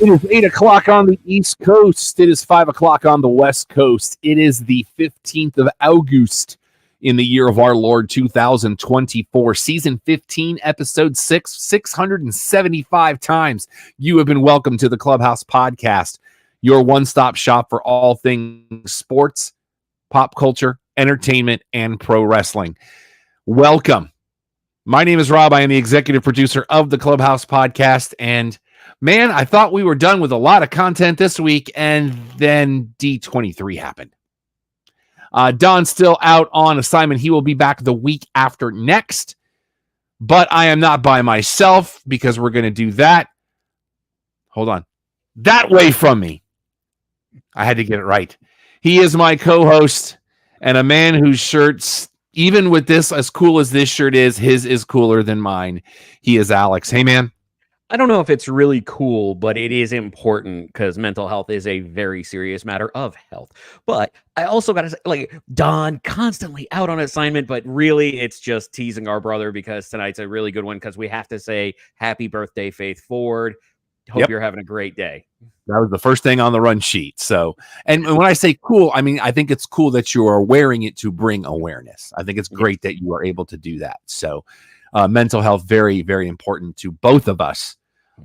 It is 8 o'clock on the East Coast. It is 5 o'clock on the West Coast. It is the 15th of August in the year of our Lord 2024. Season 15, episode 6, 675 times. You have been welcome to the Clubhouse Podcast, your one-stop shop for all things sports, pop culture, entertainment, and pro wrestling. Welcome. My name is Rob. I am the executive producer of the Clubhouse Podcast, and man, I thought we were done with a lot of content this week, and then D23 happened. Don's still out on assignment. He will be back the week after next, but I am not by myself because we're going to do that. Hold on. That way from me. I had to get it right. He is my co-host and a man whose shirts, even with this, as cool as this shirt is, his is cooler than mine. He is Alex. Hey, man. I don't know if it's really cool, but it is important because mental health is a very serious matter of health. But I also got to say, like, Don constantly out on assignment, but really it's just teasing our brother because tonight's a really good one because we have to say happy birthday, Faith Ford. Hope you're having a great day. That was the first thing on the run sheet. So, and when I say cool, I mean, I think it's cool that you are wearing it to bring awareness. I think it's great that you are able to do that. So, mental health, very, very important to both of us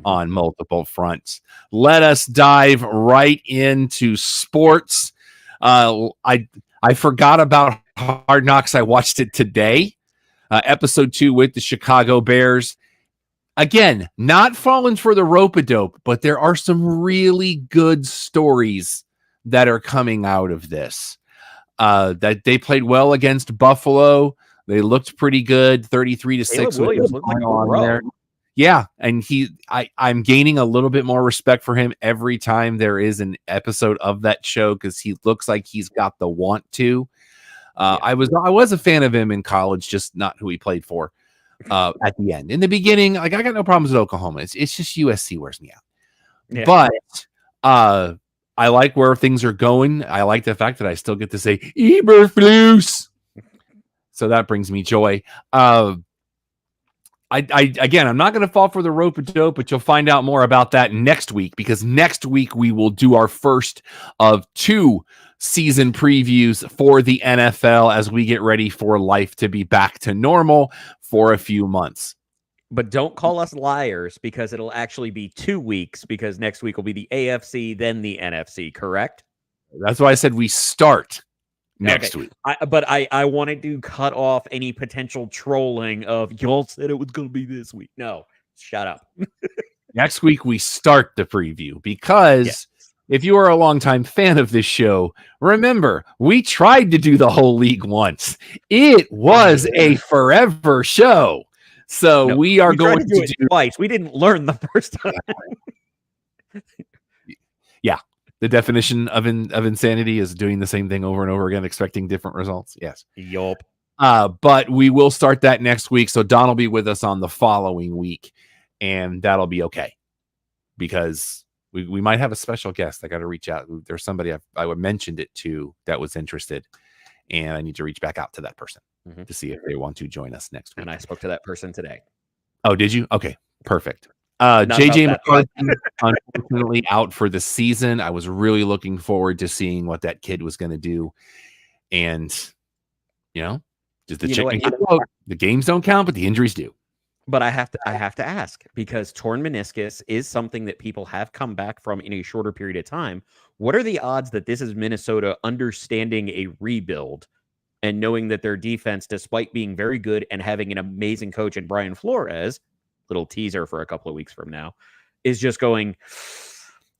on multiple fronts. Let us dive right into sports. I forgot about Hard Knocks. I watched it today. Episode 2 with the Chicago Bears. Again, not falling for the rope-a-dope, but there are some really good stories that are coming out of this. That they played well against Buffalo. They looked pretty good, 33-6. Yeah, and I'm gaining a little bit more respect for him every time there is an episode of that show because he looks like he's got the want to. I was a fan of him in college, just not who he played for. At the end, in the beginning, like I got no problems with Oklahoma. It's just USC wears me out. Yeah. But I like where things are going. I like the fact that I still get to say Eberflus. So that brings me joy. Again, I'm not going to fall for the rope-a-dope, but you'll find out more about that next week because next week we will do our first of 2 season previews for the NFL as we get ready for life to be back to normal for a few months. But don't call us liars because it'll actually be 2 weeks because next week will be the AFC, then the NFC, correct? That's why I said we start next week. I wanted to cut off any potential trolling of y'all said it was going to be this week. No, shut up. Next week we start the preview because if you are a longtime fan of this show, remember, we tried to do the whole league once. It was a forever show. So we are going to do it twice. We didn't learn the first time. Yeah. The definition of insanity is doing the same thing over and over again, expecting different results. Yes. Yup. But we will start that next week. So Don will be with us on the following week, and that'll be okay because we might have a special guest. I got to reach out. There's somebody I mentioned it to that was interested, and I need to reach back out to that person to see if they want to join us next week. And I spoke to that person today. Oh, did you? Okay, perfect. JJ McCarthy, unfortunately, out for the season. I was really looking forward to seeing what that kid was going to do. And, just the games don't count, but the injuries do. But I have to ask, because torn meniscus is something that people have come back from in a shorter period of time. What are the odds that this is Minnesota understanding a rebuild and knowing that their defense, despite being very good and having an amazing coach in Brian Flores, little teaser for a couple of weeks from now, is just going,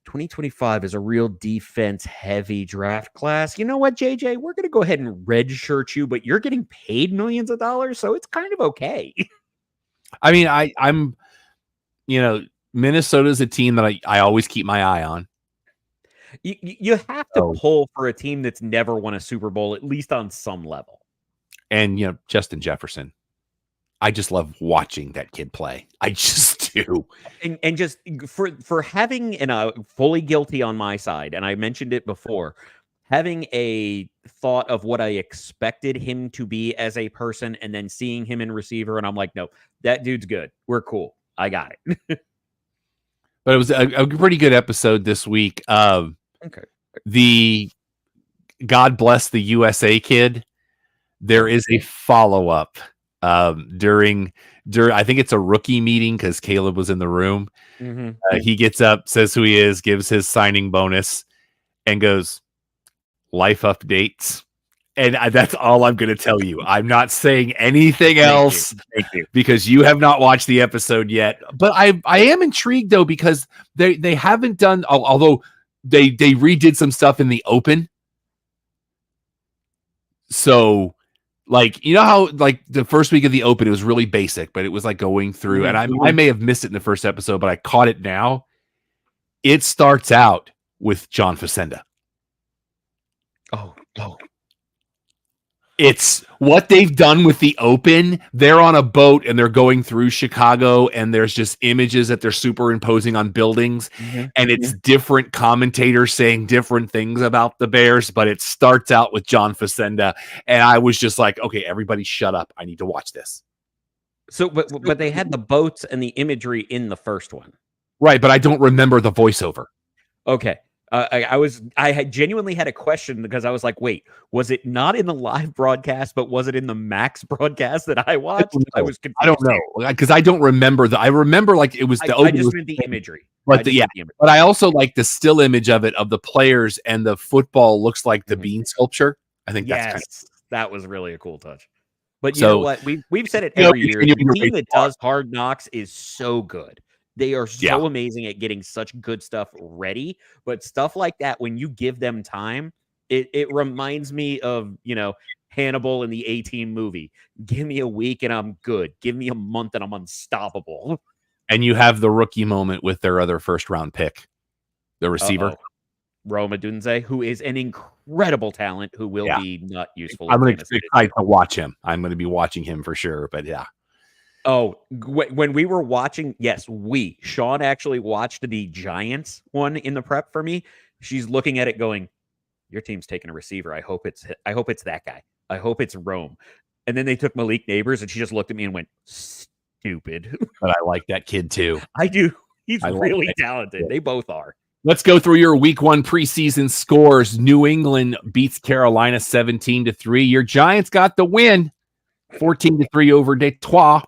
2025 is a real defense-heavy draft class. You know what, JJ? We're going to go ahead and redshirt you, but you're getting paid millions of dollars, so it's kind of okay. I mean, I'm Minnesota's a team that I always keep my eye on. You have to pull for a team that's never won a Super Bowl, at least on some level. And, Justin Jefferson. I just love watching that kid play. I just do. And just for having, and fully guilty on my side, and I mentioned it before, having a thought of what I expected him to be as a person and then seeing him in receiver, and I'm like, no, that dude's good. We're cool. I got it. But it was a pretty good episode this week. Okay. The God Bless the USA kid. There is a follow-up during I think it's a rookie meeting because Caleb was in the room. He gets up, says who he is, gives his signing bonus, and goes, life updates. And that's all I'm going to tell you. I'm not saying anything else because you have not watched the episode yet. But I am intrigued, though, because they haven't done, although they redid some stuff in the open. So, like, you know how, like, the first week of the open, it was really basic, but it was like going through, and I may have missed it in the first episode, but I caught it now. It starts out with John Facenda. Oh. It's what they've done with the open. They're on a boat and they're going through Chicago, and there's just images that they're superimposing on buildings, and it's different commentators saying different things about the Bears, but it starts out with John Facenda, and I was just like, okay, everybody shut up. I need to watch this. So, but they had the boats and the imagery in the first one. Right, but I don't remember the voiceover. Okay. I had genuinely had a question because I was like, wait, was it not in the live broadcast, but was it in the Max broadcast that I watched? I was confused. I don't know because I don't remember I remember like it was the I just meant the imagery. But but I also like the still image of it, of the players, and the football looks like the bean sculpture. I think that's that was really a cool touch. But you know what? We've said it every year. The team that does Hard Knocks is so good. They are so amazing at getting such good stuff ready, but stuff like that, when you give them time, it reminds me of, Hannibal in the A-Team movie. Give me a week and I'm good. Give me a month and I'm unstoppable. And you have the rookie moment with their other first-round pick, the receiver. Rome Odunze, who is an incredible talent, who will be not useful. I'm going to excited to watch him. I'm going to be watching him for sure, but yeah. Oh, when we were watching, Sean actually watched the Giants one in the prep for me. She's looking at it going, your team's taking a receiver. I hope it's that guy. I hope it's Rome. And then they took Malik Neighbors, and she just looked at me and went, stupid. But I like that kid too. I do. He's really talented. They both are. Let's go through your week 1 preseason scores. New England beats Carolina 17-3. Your Giants got the win, 14-3 over Detroit.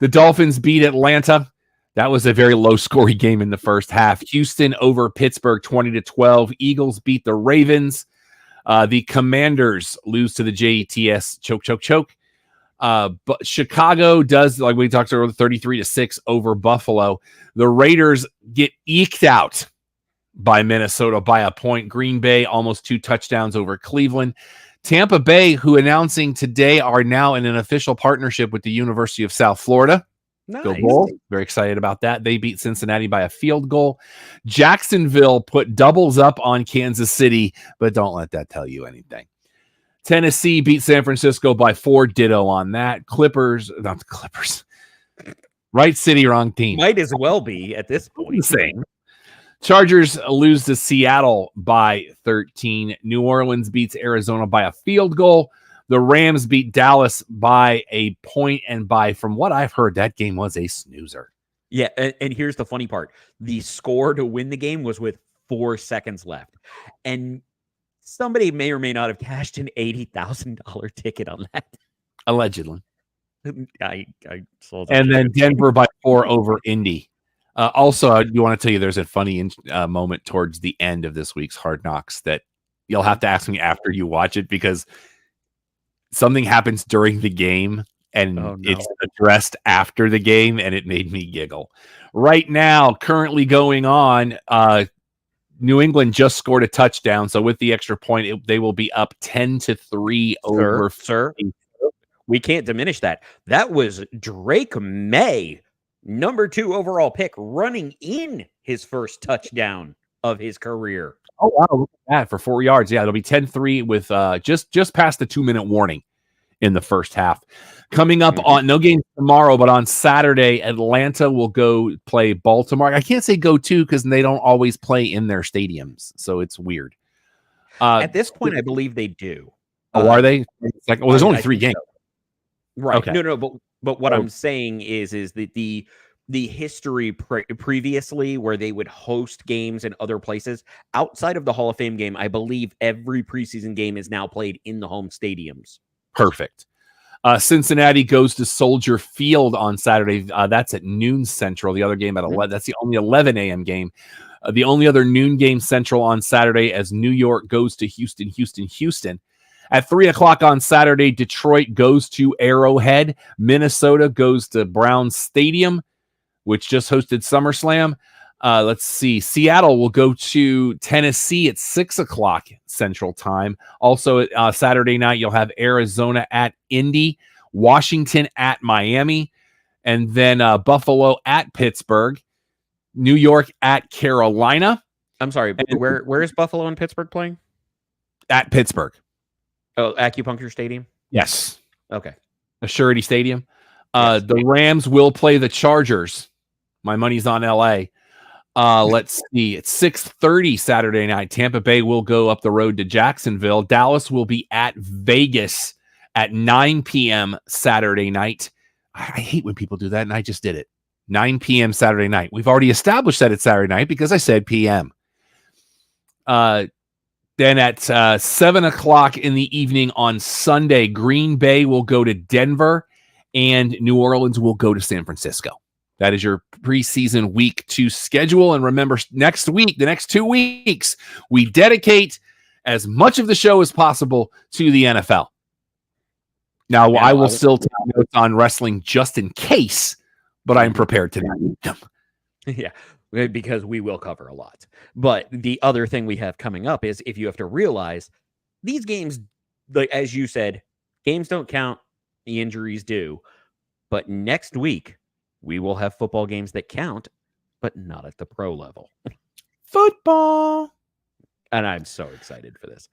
The Dolphins beat Atlanta. That was a very low-scoring game in the first half. Houston over Pittsburgh 20-12. Eagles beat the Ravens. The Commanders lose to the Jets. Choke. But Chicago does, like we talked earlier, 33-6 over Buffalo. The Raiders get eked out by Minnesota by a point. Green Bay almost 2 touchdowns over Cleveland. Tampa Bay, who announcing today are now in an official partnership with the University of South Florida. Nice. Go Bulls. Very excited about that. They beat Cincinnati by a field goal. Jacksonville put doubles up on Kansas City, but don't let that tell you anything. Tennessee beat San Francisco by 4. Ditto on that. Not the Clippers. Right city, wrong team. Might as well be at this point. Same. Chargers lose to Seattle by 13. New Orleans beats Arizona by a field goal. The Rams beat Dallas by a point, and from what I've heard, that game was a snoozer. Yeah, and here's the funny part. The score to win the game was with 4 seconds left. And somebody may or may not have cashed an $80,000 ticket on that. Allegedly. I sold that. And then Denver by 4 over Indy. Also, I do want to tell you there's a funny moment towards the end of this week's Hard Knocks that you'll have to ask me after you watch it, because something happens during the game and it's addressed after the game, and it made me giggle. Right now, currently going on, New England just scored a touchdown, so with the extra point, they will be up 10-3 over. Sir, we can't diminish that. That was Drake May, number 2 overall pick, running in his first touchdown of his career. Oh, wow. Look at that for 4 yards. Yeah, it'll be 10-3 with just past the 2-minute warning in the first half. Coming up on no game tomorrow, but on Saturday, Atlanta will go play Baltimore. I can't say go to because they don't always play in their stadiums, so it's weird. At this point, I believe they do. Oh, are they? Well, there's only 3 games. So. Right. Okay. No, but what I'm saying is that the the history previously where they would host games in other places outside of the Hall of Fame game. I believe every preseason game is now played in the home stadiums. Perfect. Cincinnati goes to Soldier Field on Saturday. That's at noon Central. The other game at 11. That's the only 11 a.m. game. The only other noon game Central on Saturday as New York goes to Houston. At 3 o'clock on Saturday, Detroit goes to Arrowhead. Minnesota goes to Brown Stadium, which just hosted SummerSlam. Let's see. Seattle will go to Tennessee at 6 o'clock Central Time. Also, Saturday night, you'll have Arizona at Indy, Washington at Miami, and then Buffalo at Pittsburgh, New York at Carolina. I'm sorry, where is Buffalo and Pittsburgh playing? At Pittsburgh. Oh, Acupuncture Stadium? Yes. Okay. Assurity Stadium. Yes. The Rams will play the Chargers. My money's on LA. Let's see. It's 6:30 Saturday night. Tampa Bay will go up the road to Jacksonville. Dallas will be at Vegas at 9 p.m. Saturday night. I hate when people do that, and I just did it. 9 p.m. Saturday night. We've already established that it's Saturday night because I said p.m. Then at 7 o'clock in the evening on Sunday, Green Bay will go to Denver, and New Orleans will go to San Francisco. That is your preseason week 2 schedule. And remember, next week, the next 2 weeks, we dedicate as much of the show as possible to the NFL. Now, I will still take notes on wrestling just in case, but I'm prepared to. Yeah, because we will cover a lot. But the other thing we have coming up is if you have to realize these games, like as you said, games don't count, the injuries do. But next week, we will have football games that count, but not at the pro level. Football. And I'm so excited for this.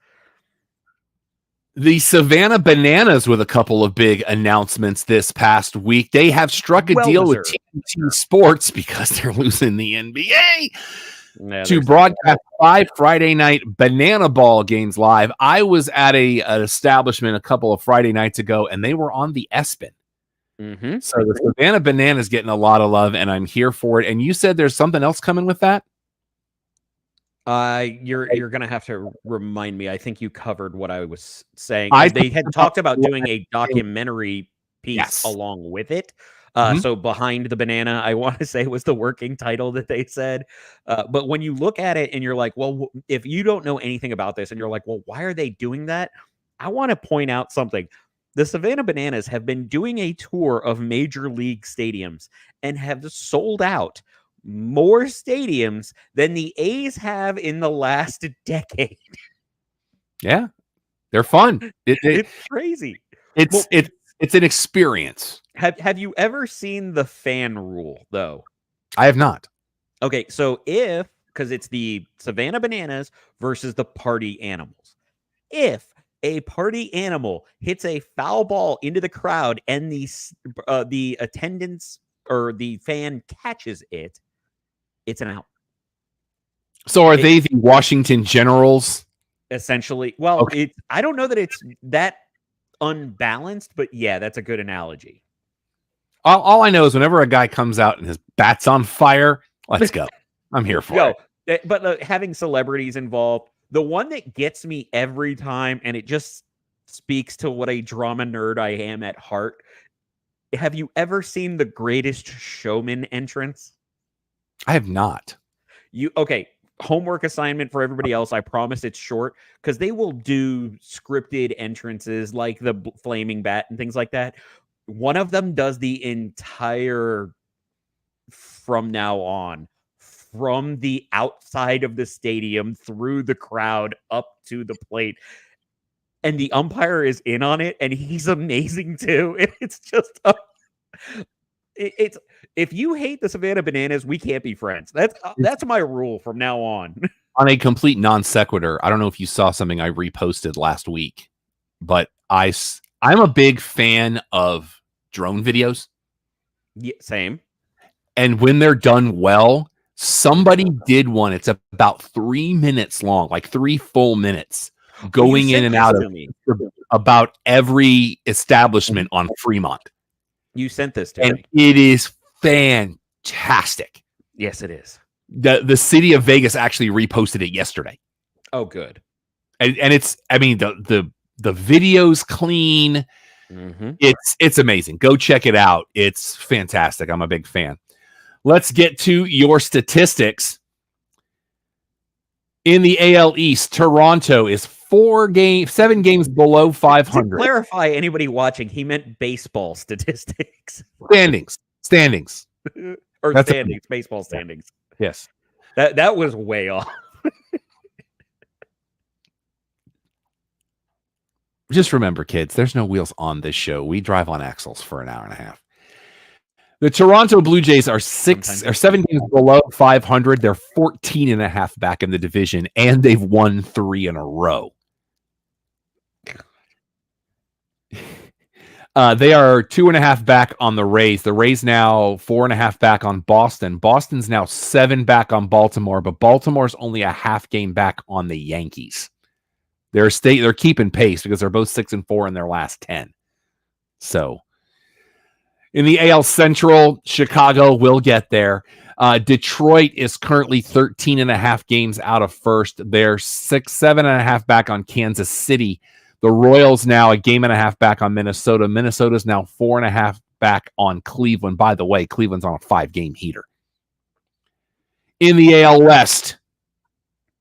The Savannah Bananas with a couple of big announcements this past week. They have struck a deal with TNT Sports because they're losing the NBA to broadcast 5 Friday night Banana Ball games live. I was at an establishment a couple of Friday nights ago, and they were on the ESPN. Mm-hmm. So the Savannah Banana is getting a lot of love, and I'm here for it. And you said there's something else coming with that? You're gonna have to remind me. I think you covered what I was saying. They had talked about doing a documentary piece along with it. So Behind the Banana, I want to say was the working title that they said. But when you look at it and you're like, well, if you don't know anything about this and you're like, well, why are they doing that? I want to point out something. The Savannah Bananas have been doing a tour of major league stadiums and have sold out more stadiums than the A's have in the last decade. Yeah, they're fun. It's crazy. It's an experience. Have you ever seen the fan rule though? I have not. Okay, so because it's the Savannah Bananas versus the Party Animals. If a party animal hits a foul ball into the crowd and the attendance or the fan catches it, it's an out. So are they the Washington Generals? Essentially. Well, okay. I don't know that it's that unbalanced, but yeah, that's a good analogy. All I know is whenever a guy comes out and his bat's on fire, let's go. I'm here for it. But having celebrities involved, the one that gets me every time, and it just speaks to what a drama nerd I am at heart. Have you ever seen The Greatest Showman entrance? I have not. Homework assignment for everybody else. I promise it's short because they will do scripted entrances like the flaming bat and things like that. One of them does the entire from now on, from the outside of the stadium through the crowd up to the plate. And the umpire is in on it, and he's amazing too. It's just it's if you hate the Savannah Bananas, we can't be friends. That's my rule from now on. On a complete non sequitur, I don't know if you saw something I reposted last week, but I'm a big fan of drone videos. Yeah, same. And when they're done well, somebody did one. It's about 3 minutes long, like 3 full minutes, going in and out of about every establishment on Fremont. You sent this to me. It is fantastic. fantastic. Yes, it is. The city of Vegas actually reposted it yesterday. Oh, good. And it's, I mean, the video's clean. Mm-hmm. It's amazing. Go check it out. It's fantastic. I'm a big fan. Let's get to your statistics. In the AL East, Toronto is 7 games below 500. To clarify, anybody watching, he meant baseball statistics. Standings. Or That's standings, baseball standings. Yes. That was way off. Just remember, kids, there's no wheels on this show. We drive on axles for an hour and a half. The Toronto Blue Jays are 7 games below 500. They're 14 and a half back in the division, and they've won 3 in a row. They are 2.5 back on the Rays. The Rays now 4.5 back on Boston. Boston's now 7 back on Baltimore, but Baltimore's only a half game back on the Yankees. They're keeping pace because they're both 6-4 in their last 10. So in the AL Central, Chicago will get there. Detroit is currently 13.5 games out of first. They're 7.5 back on Kansas City. The Royals now a game and a half back on Minnesota. Minnesota's now 4.5 back on Cleveland. By the way, Cleveland's on a 5-game heater. In the AL West,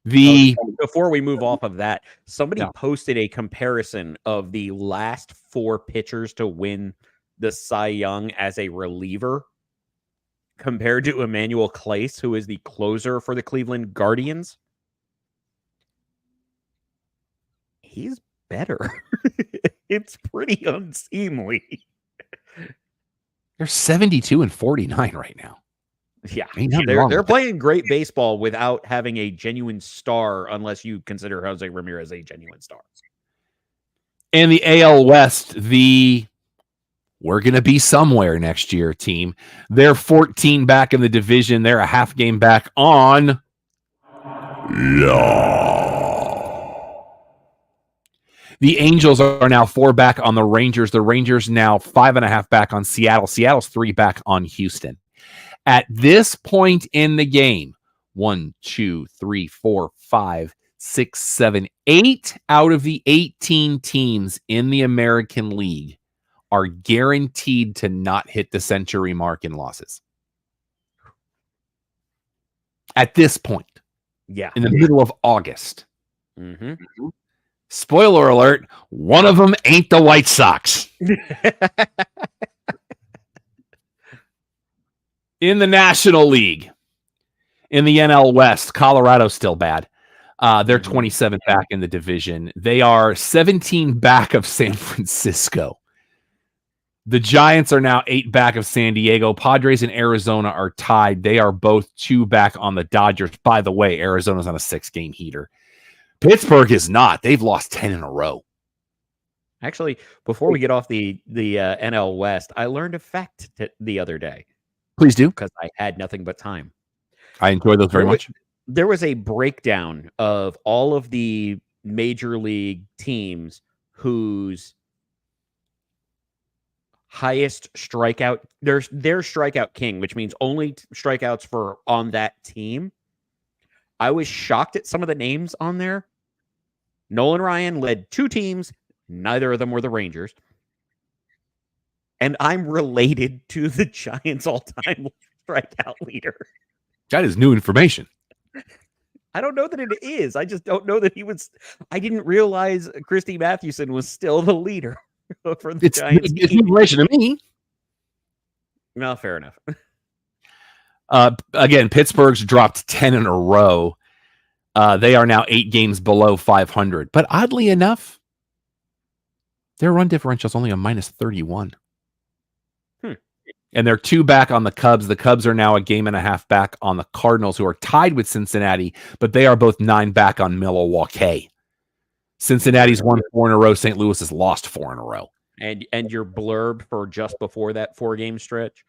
before we move off of that, somebody posted a comparison of the last 4 pitchers to win the Cy Young as a reliever compared to Emmanuel Clace, who is the closer for the Cleveland Guardians. He's better. It's pretty unseemly. They're 72 and 49 right now. Yeah, they're playing great baseball without having a genuine star, unless you consider Jose Ramirez a genuine star. In the AL West, we're going to be somewhere next year team. They're 14 back in the division. They're a half game back on. The Angels are now 4 back on the Rangers. The Rangers now 5.5 back on Seattle. Seattle's 3 back on Houston. At this point in the game, 1, 2, 3, 4, 5, 6, 7, 8 out of the 18 teams in the American League are guaranteed to not hit the century mark in losses. At this point. Yeah. In the middle of August. Mm-hmm. Spoiler alert, one of them ain't the White Sox. In the National League, in the NL West, Colorado's still bad. They're 27 back in the division. They are 17 back of San Francisco. The Giants are now 8 back of San Diego. Padres and Arizona are tied. They are both 2 back on the Dodgers. By the way, Arizona's on a 6-game heater. Pittsburgh is not. They've lost 10 in a row. Actually, before we get off the NL West, I learned a fact the other day. Please do. Because I had nothing but time. I enjoy those very much. There was a breakdown of all of the major league teams whose highest strikeout, their strikeout king, which means only strikeouts for on that team. I was shocked at some of the names on there. Nolan Ryan led 2 teams. Neither of them were the Rangers. And I'm related to the Giants' all-time strikeout leader. That is new information. I don't know that it is. I just don't know that he was. I didn't realize Christy Mathewson was still the leader for the Giants. It's information to me. No, fair enough. Again, Pittsburgh's dropped 10 in a row. They are now 8 games below 500. But oddly enough, their run differential is only a -31. And they're 2 back on the Cubs. The Cubs are now a game and a half back on the Cardinals, who are tied with Cincinnati, but they are both 9 back on Milwaukee. Cincinnati's won 4 in a row. St. Louis has lost 4 in a row. And your blurb for just before that 4-game stretch,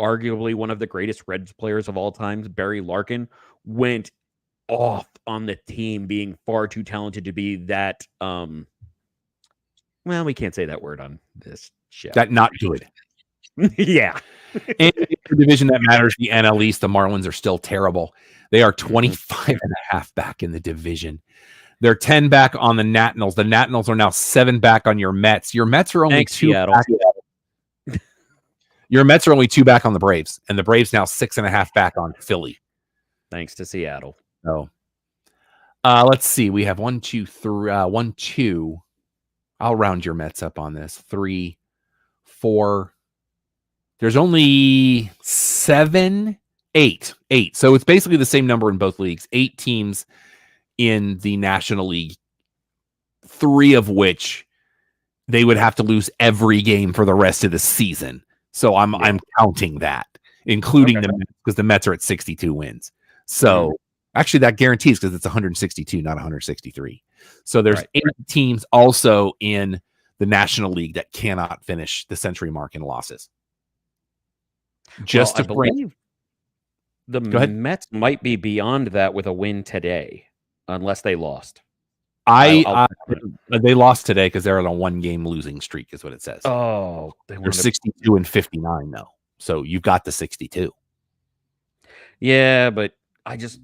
arguably one of the greatest Reds players of all time, Barry Larkin, went off on the team being far too talented to be that. Well, we can't say that word on this show. That not good. Yeah. And the division that matters, the NL East, the Marlins are still terrible. They are 25 and a half back in the division. They're 10 back on the Nationals. The Nationals are now 7 back on your Mets. Your Mets are only 2 Seattle. back. Your Mets are only 2 back on the Braves, and the Braves now 6.5 back on Philly. Thanks to Seattle. So, let's see. We have 1, 2, 3, 1, 2. I'll round your Mets up on this. 3, 4. There's only 7, 8. So it's basically the same number in both leagues. 8 teams in the National League, 3 of which they would have to lose every game for the rest of the season. So I'm counting that, including the Mets, because the Mets are at 62 wins. So actually that guarantees, because it's 162, not 163. So there's 8 teams also in the National League that cannot finish the century mark in losses. Just to believe the Mets might be beyond that with a win today, unless they lost. They lost today because they're on a 1-game losing streak, is what it says. Oh, they're 62 and 59 though, so you've got the 62. Yeah, but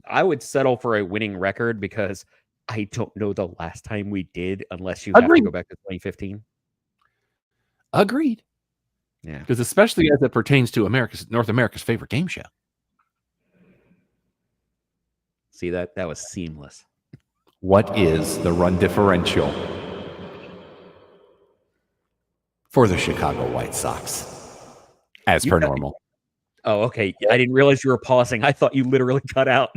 I would settle for a winning record because I don't know the last time we did, unless you have to go back to 2015. Agreed. Yeah, because especially as it pertains to North America's favorite game show. See, that was seamless. What is the run differential for the Chicago White Sox as per normal? Oh, okay. I didn't realize you were pausing. I thought you literally cut out.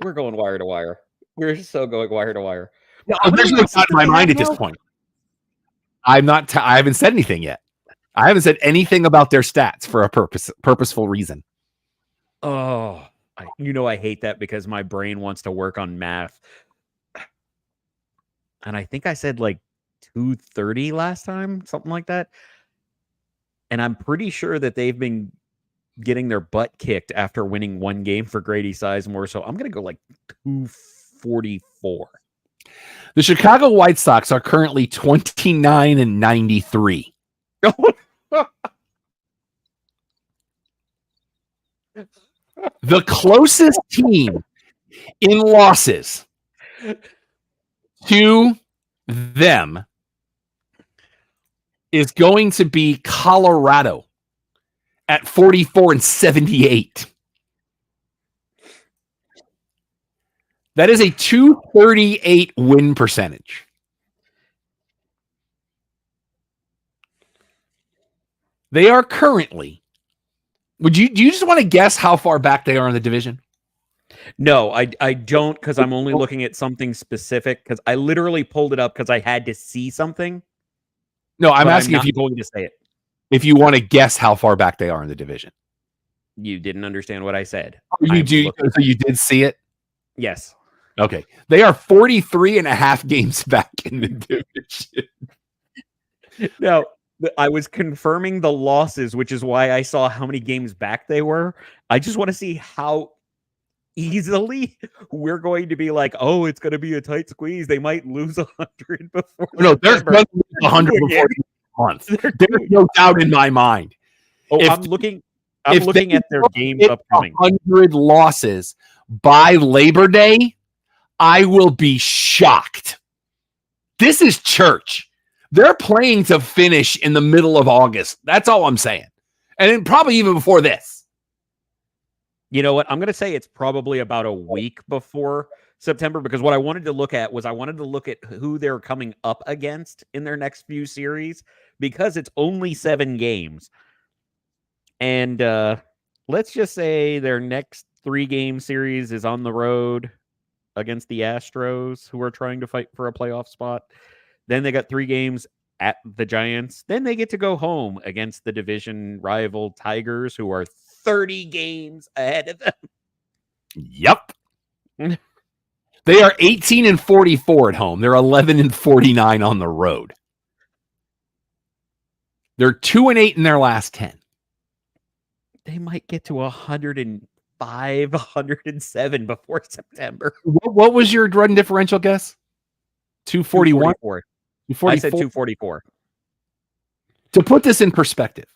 We're going wire to wire. We're so going wire to wire. No, there's no doubt in my mind at this point. I haven't said anything yet. I haven't said anything about their stats for a purposeful reason. Oh, I hate that because my brain wants to work on math. And I think I said like 230 last time, something like that. And I'm pretty sure that they've been getting their butt kicked after winning 1 game for Grady Sizemore. So I'm going to go like 244. The Chicago White Sox are currently 29 and 93. The closest team in losses to them is going to be Colorado at 44 and 78. That is a 238 win percentage. They are currently. Do you just want to guess how far back they are in the division? No, I don't, because I'm only looking at something specific, because I literally pulled it up because I had to see something. No, I'm asking if you're going to say it. If you want to guess how far back they are in the division. You didn't understand what I said. Oh, you do. So you did see it? Yes. Okay. They are 43 and a half games back in the division. No, I was confirming the losses, which is why I saw how many games back they were. I just want to see how easily we're going to be like, oh, it's going to be a tight squeeze. They might lose 100 before. No, there's 100 before the month. There's no doubt in my mind. Oh, I'm looking at their games upcoming. 100 losses by Labor Day, I will be shocked. This is church. They're playing to finish in the middle of August. That's all I'm saying. And then probably even before this. You know what? I'm going to say it's probably about a week before September, because what I wanted to look at who they're coming up against in their next few series, because it's only 7 games. And let's just say their next 3-game series is on the road against the Astros, who are trying to fight for a playoff spot. Then they got 3 games at the Giants. Then they get to go home against the division rival Tigers, who are 30 games ahead of them. Yep. They are 18 and 44 at home. They're 11 and 49 on the road. They're 2 and 8 in their last 10. They might get to 105, 107 before September. What was your run differential guess? 241? 244. I said 244. To put this in perspective,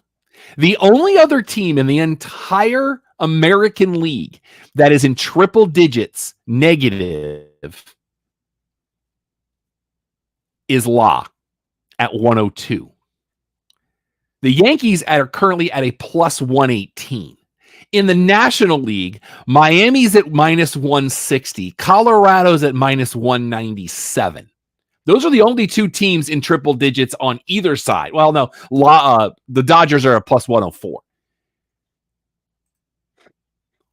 the only other team in the entire American League that is in triple digits negative is La at 102. The Yankees are currently at a plus 118. In the National League, Miami's at minus 160. Colorado's at minus 197. Those are the only two teams in triple digits on either side. Well, no, the Dodgers are a plus 104.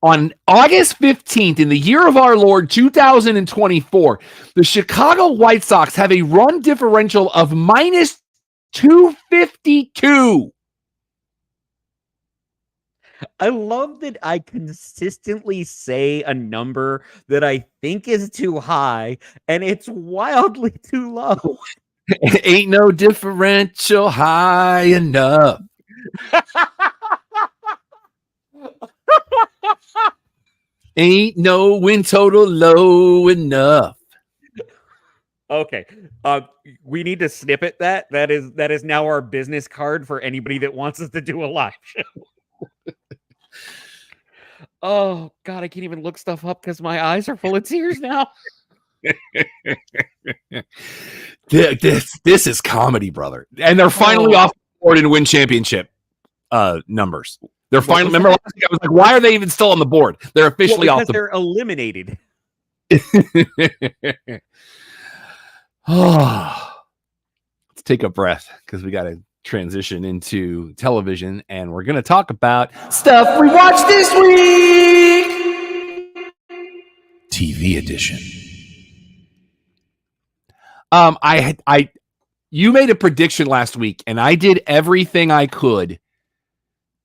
On August 15th, in the year of our Lord 2024, the Chicago White Sox have a run differential of minus 252. I love that I consistently say a number that I think is too high, and it's wildly too low. Ain't no differential high enough. Ain't no win total low enough. Okay. We need to snippet that. That is now our business card for anybody that wants us to do a live show. Oh God, I can't even look stuff up because my eyes are full of tears now. This is comedy, brother. And they're finally off the board and win championship numbers. They're finally, remember last week I was like, why are they even still on the board? They're officially off the board. They're eliminated. Let's take a breath because we got to transition into television, and we're going to talk about stuff we watched this week. TV edition. You made a prediction last week, and I did everything I could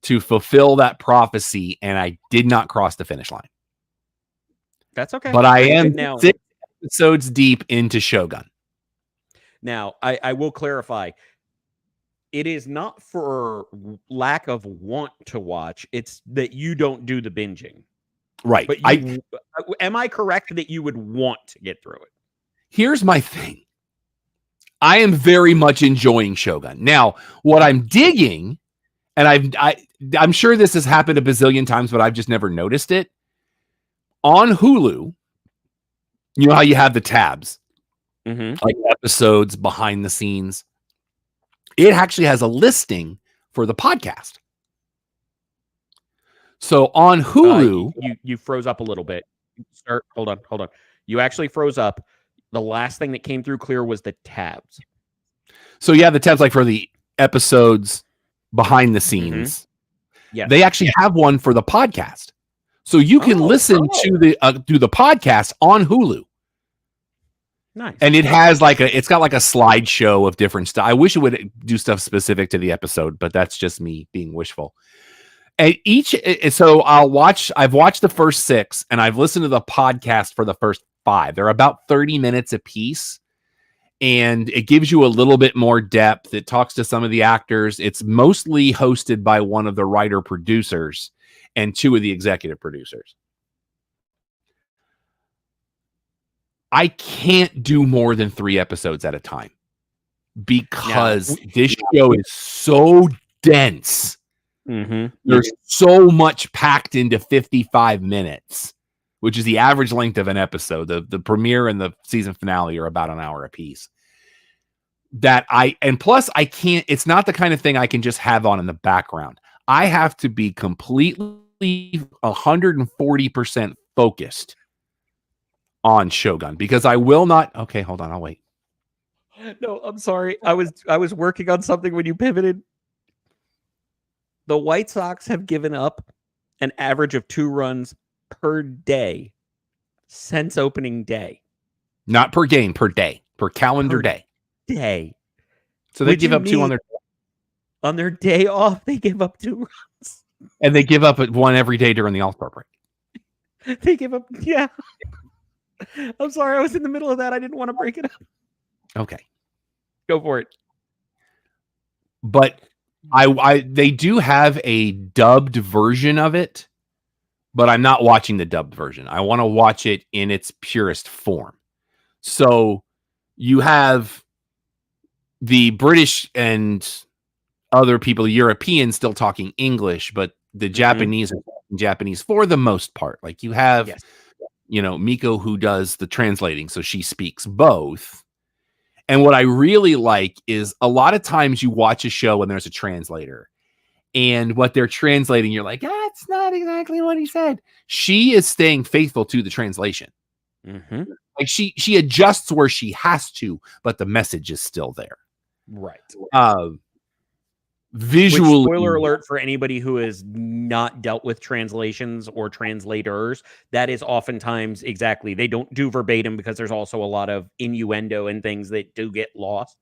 to fulfill that prophecy, and I did not cross the finish line. That's okay. But I am now 6 episodes deep into Shogun. Now, I will clarify. It is not for lack of want to watch. It's that you don't do the binging. Right. But am I correct that you would want to get through it? Here's my thing. I am very much enjoying Shogun. Now, what I'm digging, and I'm sure this has happened a bazillion times, but I've just never noticed it. On Hulu, you know how you have the tabs, like episodes, behind the scenes. It actually has a listing for the podcast. So on Hulu, you froze up a little bit. Hold on. You actually froze up. The last thing that came through clear was the tabs. So you have the tabs like for the episodes behind the scenes. Yeah, they actually have one for the podcast, so you can listen to the podcast on Hulu. Nice. And it has it's got like a slideshow of different stuff. I wish it would do stuff specific to the episode, but that's just me being wishful. And I've watched the first 6 and I've listened to the podcast for the first 5. They're about 30 minutes a piece. And it gives you a little bit more depth. It talks to some of the actors. It's mostly hosted by one of the writer producers and 2 of the executive producers. I can't do more than 3 episodes at a time because this show is so dense. There's so much packed into 55 minutes, which is the average length of an episode. The premiere and the season finale are about an hour apiece. Plus I can't, it's not the kind of thing I can just have on in the background. I have to be completely 140% focused on Shogun because I will not. Okay, hold on. I'll wait. No, I'm sorry. I was working on something when you pivoted. The White Sox have given up an average of 2 runs per day since opening day. Not per game, per day, per calendar day. So they give up 2 on their day off. They give up 2 runs, and they give up 1 every day during the All-Star break. They give up. Yeah. I'm sorry. I was in the middle of that. I didn't want to break it up. Okay, go for it. But they do have a dubbed version of it, but I'm not watching the dubbed version. I want to watch it in its purest form. So you have the British and other people, Europeans, still talking English, but the Japanese are talking Japanese for the most part. Like you have, Miko who does the translating, so she speaks both. And what I really like is a lot of times you watch a show when there's a translator, and what they're translating, you're like, that's not exactly what he said. She is staying faithful to the translation. Like she adjusts where she has to, but the message is still there. Right. Visually, which, spoiler alert for anybody who has not dealt with translations or translators, that is oftentimes exactly, they don't do verbatim because there's also a lot of innuendo and things that do get lost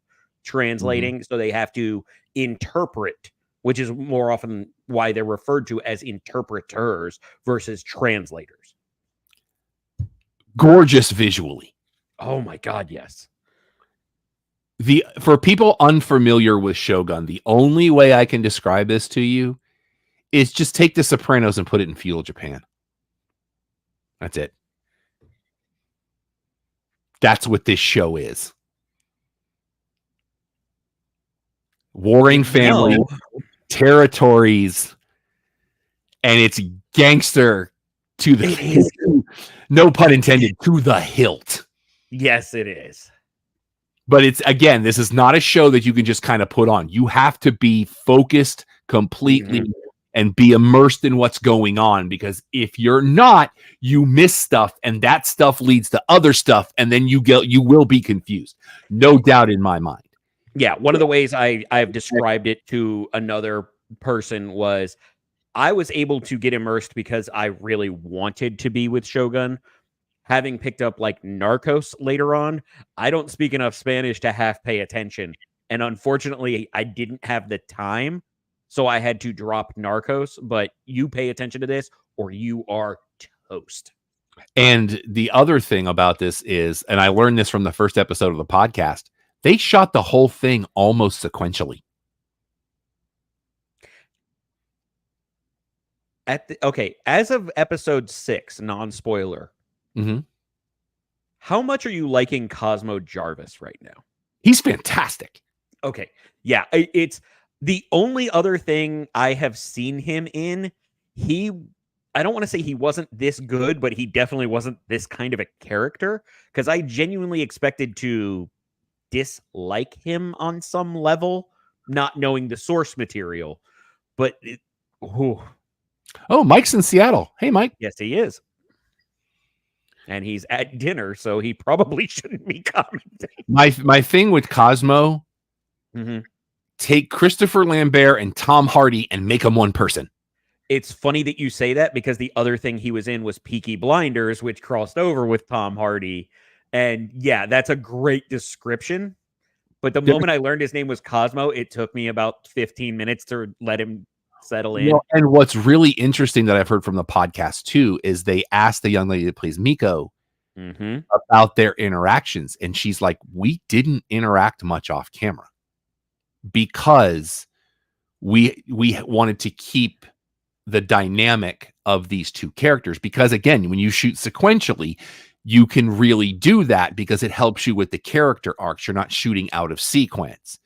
translating. So they have to interpret, which is more often why they're referred to as interpreters versus translators. Gorgeous visually. Oh my God, yes. For people unfamiliar with Shogun, the only way I can describe this to you is just take The Sopranos and put it in feudal Japan. That's it. That's what this show is. Warring family, territories, and it's gangster to the no pun intended, to the hilt. Yes, it is. But it's, again, this is not a show that you can just kind of put on. You have to be focused completely and be immersed in what's going on, because if you're not, you miss stuff, and that stuff leads to other stuff, and then you will be confused. No doubt in my mind. Yeah, one of the ways I've described it to another person was I was able to get immersed because I really wanted to be with Shogun. Having picked up like Narcos later on, I don't speak enough Spanish to half pay attention. And unfortunately, I didn't have the time, so I had to drop Narcos. But you pay attention to this or you are toast. And the other thing about this is, and I learned this from the first episode of the podcast, they shot the whole thing almost sequentially. As of episode 6, non-spoiler, how much are you liking Cosmo Jarvis right now? He's fantastic. Okay. Yeah. It's the only other thing I have seen him in. I don't want to say he wasn't this good, but he definitely wasn't this kind of a character, because I genuinely expected to dislike him on some level, not knowing the source material. But Mike's in Seattle. Hey, Mike. Yes, he is. And he's at dinner, so he probably shouldn't be commenting. My thing with Cosmo, take Christopher Lambert and Tom Hardy and make them one person. It's funny that you say that, because the other thing he was in was Peaky Blinders, which crossed over with Tom Hardy. And yeah, that's a great description. But the moment I learned his name was Cosmo, it took me about 15 minutes to let him settle in. And what's really interesting that I've heard from the podcast too is they asked the young lady that plays Miko about their interactions, and she's like, we didn't interact much off camera because we wanted to keep the dynamic of these two characters, because again, when you shoot sequentially, you can really do that because it helps you with the character arcs. You're not shooting out of sequence.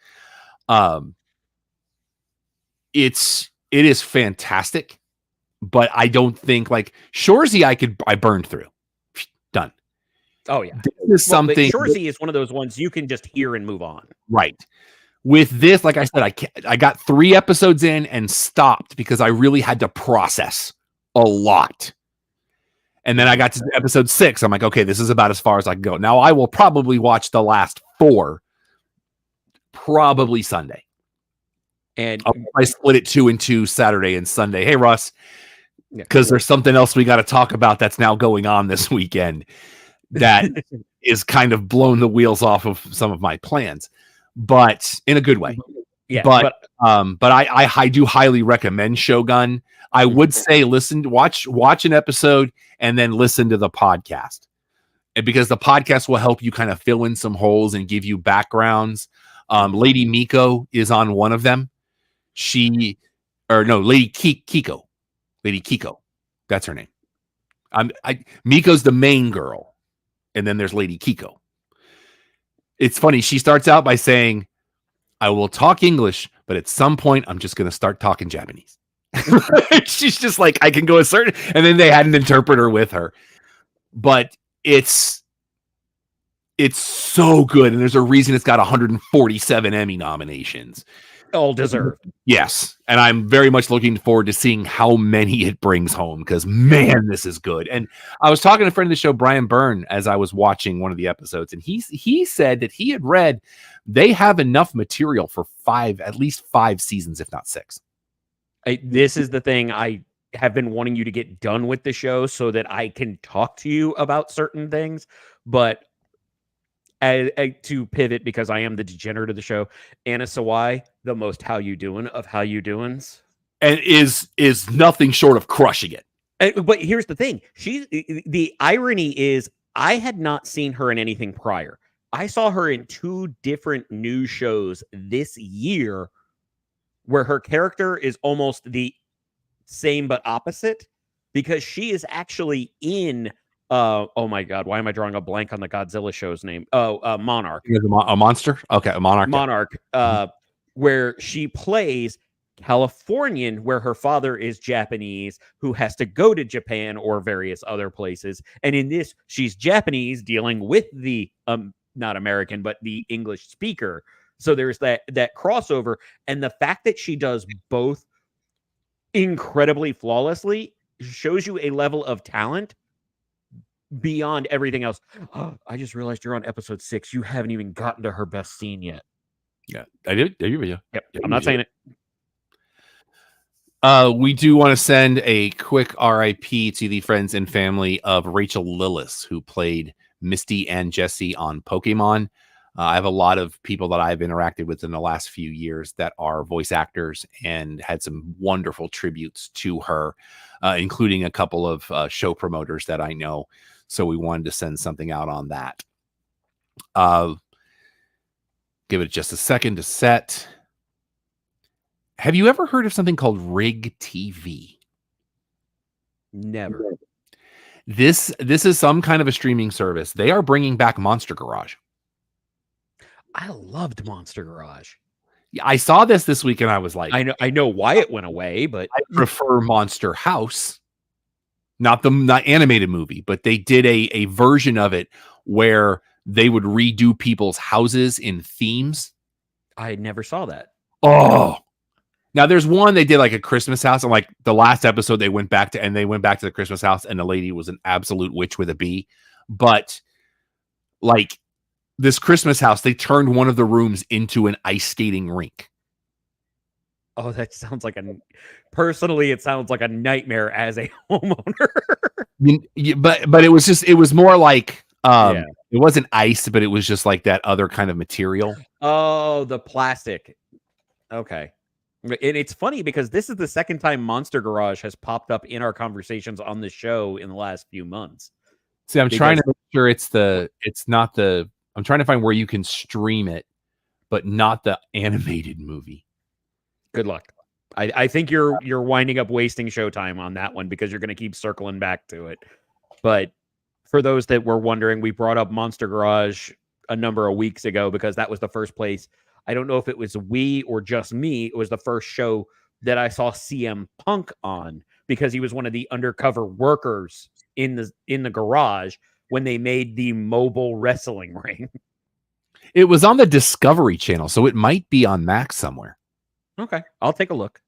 It is fantastic, but I don't think, like Shorzy, I burned through. Done. Oh yeah. This is something. Shorzy is one of those ones you can just hear and move on. Right. With this, like I said, I got 3 episodes in and stopped because I really had to process a lot. And then I got to episode 6. I'm like, okay, this is about as far as I can go. Now I will probably watch the last 4, probably Sunday. And I split it 2 and 2 Saturday and Sunday. Hey, Russ, because there's something else we got to talk about that's now going on this weekend that is kind of blown the wheels off of some of my plans, but in a good way. Yeah. But I do highly recommend Shogun. I would say watch an episode and then listen to the podcast, and because the podcast will help you kind of fill in some holes and give you backgrounds. Lady Miko is on one of them. Lady Kiko. Lady Kiko. That's her name. Miko's the main girl. And then there's Lady Kiko. It's funny. She starts out by saying, I will talk English, but at some point I'm just going to start talking Japanese. She's just like, I can go a certain, and then they had an interpreter with her. But it's so good, and there's a reason it's got 147 Emmy nominations. All deserved. Yes, and I'm very much looking forward to seeing how many it brings home, because man, this is good. And I was talking to a friend of the show, Brian Byrne, as I was watching one of the episodes, and he said that he had read they have enough material for at least five seasons, if not six. This is the thing I have been wanting you to get done with the show so that I can talk to you about certain things. But to pivot, because I am the degenerate of the show, Anna Sawai, the most how you doing of how you doings, and is nothing short of crushing it. But here's the thing: the irony is, I had not seen her in anything prior. I saw her in two different news shows this year, where her character is almost the same but opposite, because she is actually in oh my god, why am I drawing a blank on the Godzilla show's name? Monarch. A monster? Okay, a monarch. Monarch, where she plays Californian, where her father is Japanese, who has to go to Japan or various other places. And in this, she's Japanese dealing with the not American, but the English speaker. So there's that crossover. And the fact that she does both incredibly flawlessly shows you a level of talent beyond everything else. Oh, I just realized you're on episode 6. You haven't even gotten to her best scene yet. Yeah, I did. Yep. I'm not saying it. We do want to send a quick RIP to the friends and family of Rachel Lillis, who played Misty and Jessie on Pokemon. I have a lot of people that I've interacted with in the last few years that are voice actors and had some wonderful tributes to her, including a couple of show promoters that I know. So we wanted to send something out on that. Give it just a second to set. Have you ever heard of something called Rig TV? Never. This is some kind of a streaming service. They are bringing back Monster Garage. I loved Monster Garage. I saw this week and I was like, I know why it went away, but I prefer Monster House, not animated movie, but they did a version of it where they would redo people's houses in themes. I never saw that. Oh, now there's one they did like a Christmas house, and like the last episode they went back to the Christmas house, and the lady was an absolute witch with a bee. But like this Christmas house, they turned one of the rooms into an ice skating rink. Oh, that sounds like personally, it sounds like a nightmare as a homeowner. But it was more like it wasn't ice, but it was just like that other kind of material. Oh, the plastic. Okay. And it's funny because this is the second time Monster Garage has popped up in our conversations on the show in the last few months. See, I'm trying to make sure I'm trying to find where you can stream it, but not the animated movie. Good luck. I think you're winding up wasting showtime on that one because you're going to keep circling back to it. But for those that were wondering, we brought up Monster Garage a number of weeks ago because that was the first place. I don't know if it was we or just me. It was the first show that I saw CM Punk on because he was one of the undercover workers in the garage when they made the mobile wrestling ring. It was on the Discovery Channel, so it might be on Max somewhere. Okay, I'll take a look.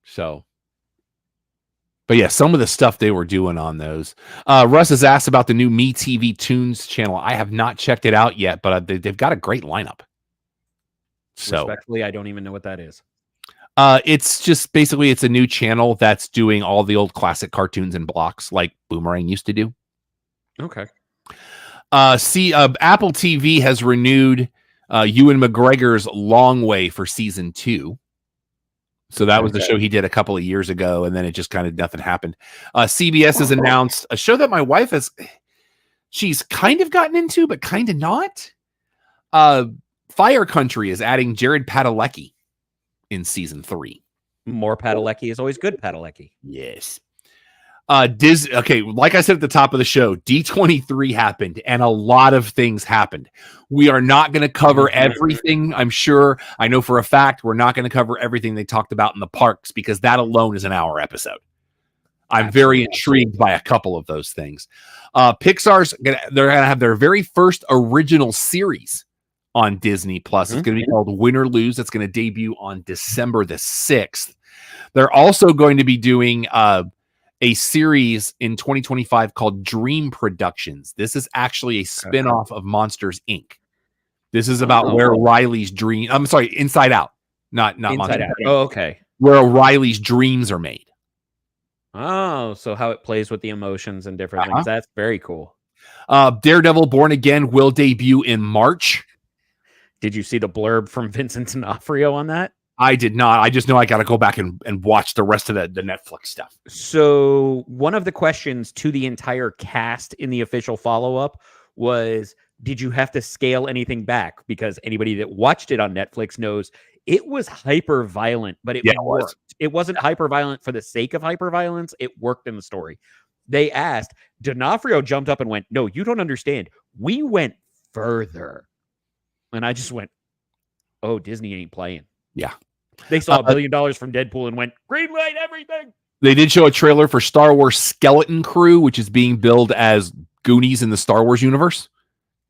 So, but yeah, some of the stuff they were doing on those. Russ has asked about the new MeTV Tunes channel. I have not checked it out yet, but they've got a great lineup. So, respectfully, I don't even know what that is. It's just basically it's a new channel that's doing all the old classic cartoons in blocks like Boomerang used to do. Okay. Apple TV has renewed Ewan McGregor's Long Way for season 2. So that was the show he did a couple of years ago, and then it just kind of nothing happened. CBS has announced a show that my wife she's kind of gotten into, but kind of not. Fire Country is adding Jared Padalecki in season 3. More Padalecki is always good Padalecki. Yes. Okay, like I said at the top of the show, D23 happened and a lot of things happened. We are not going to cover everything, I'm sure. I know for a fact we're not going to cover everything they talked about in the parks because that alone is an hour episode. I'm very intrigued by a couple of those things. Pixar's they're going to have their very first original series on Disney Plus. It's going to be called Win or Lose. It's going to debut on December the 6th. They're also going to be doing a series in 2025 called Dream Productions. This is actually a spin-off of Monsters, Inc. This is about where Riley's dream. I'm sorry, Inside Out. Not Inside Monsters, Out. Oh, okay. Where Riley's dreams are made. Oh, so how it plays with the emotions and different things. That's very cool. Daredevil Born Again will debut in March. Did you see the blurb from Vincent D'Onofrio on that? I did not. I just know I got to go back and watch the rest of the Netflix stuff. So one of the questions to the entire cast in the official follow-up was, did you have to scale anything back? Because anybody that watched it on Netflix knows it was hyper violent, but it worked. It wasn't hyper violent for the sake of hyper violence. It worked in the story. They asked, D'Onofrio jumped up and went, "No, you don't understand. We went further." And I just went, "Oh, Disney ain't playing." Yeah. They saw $1 billion from Deadpool and went, "Greenlight everything." They did show a trailer for Star Wars Skeleton Crew, which is being billed as Goonies in the Star Wars universe.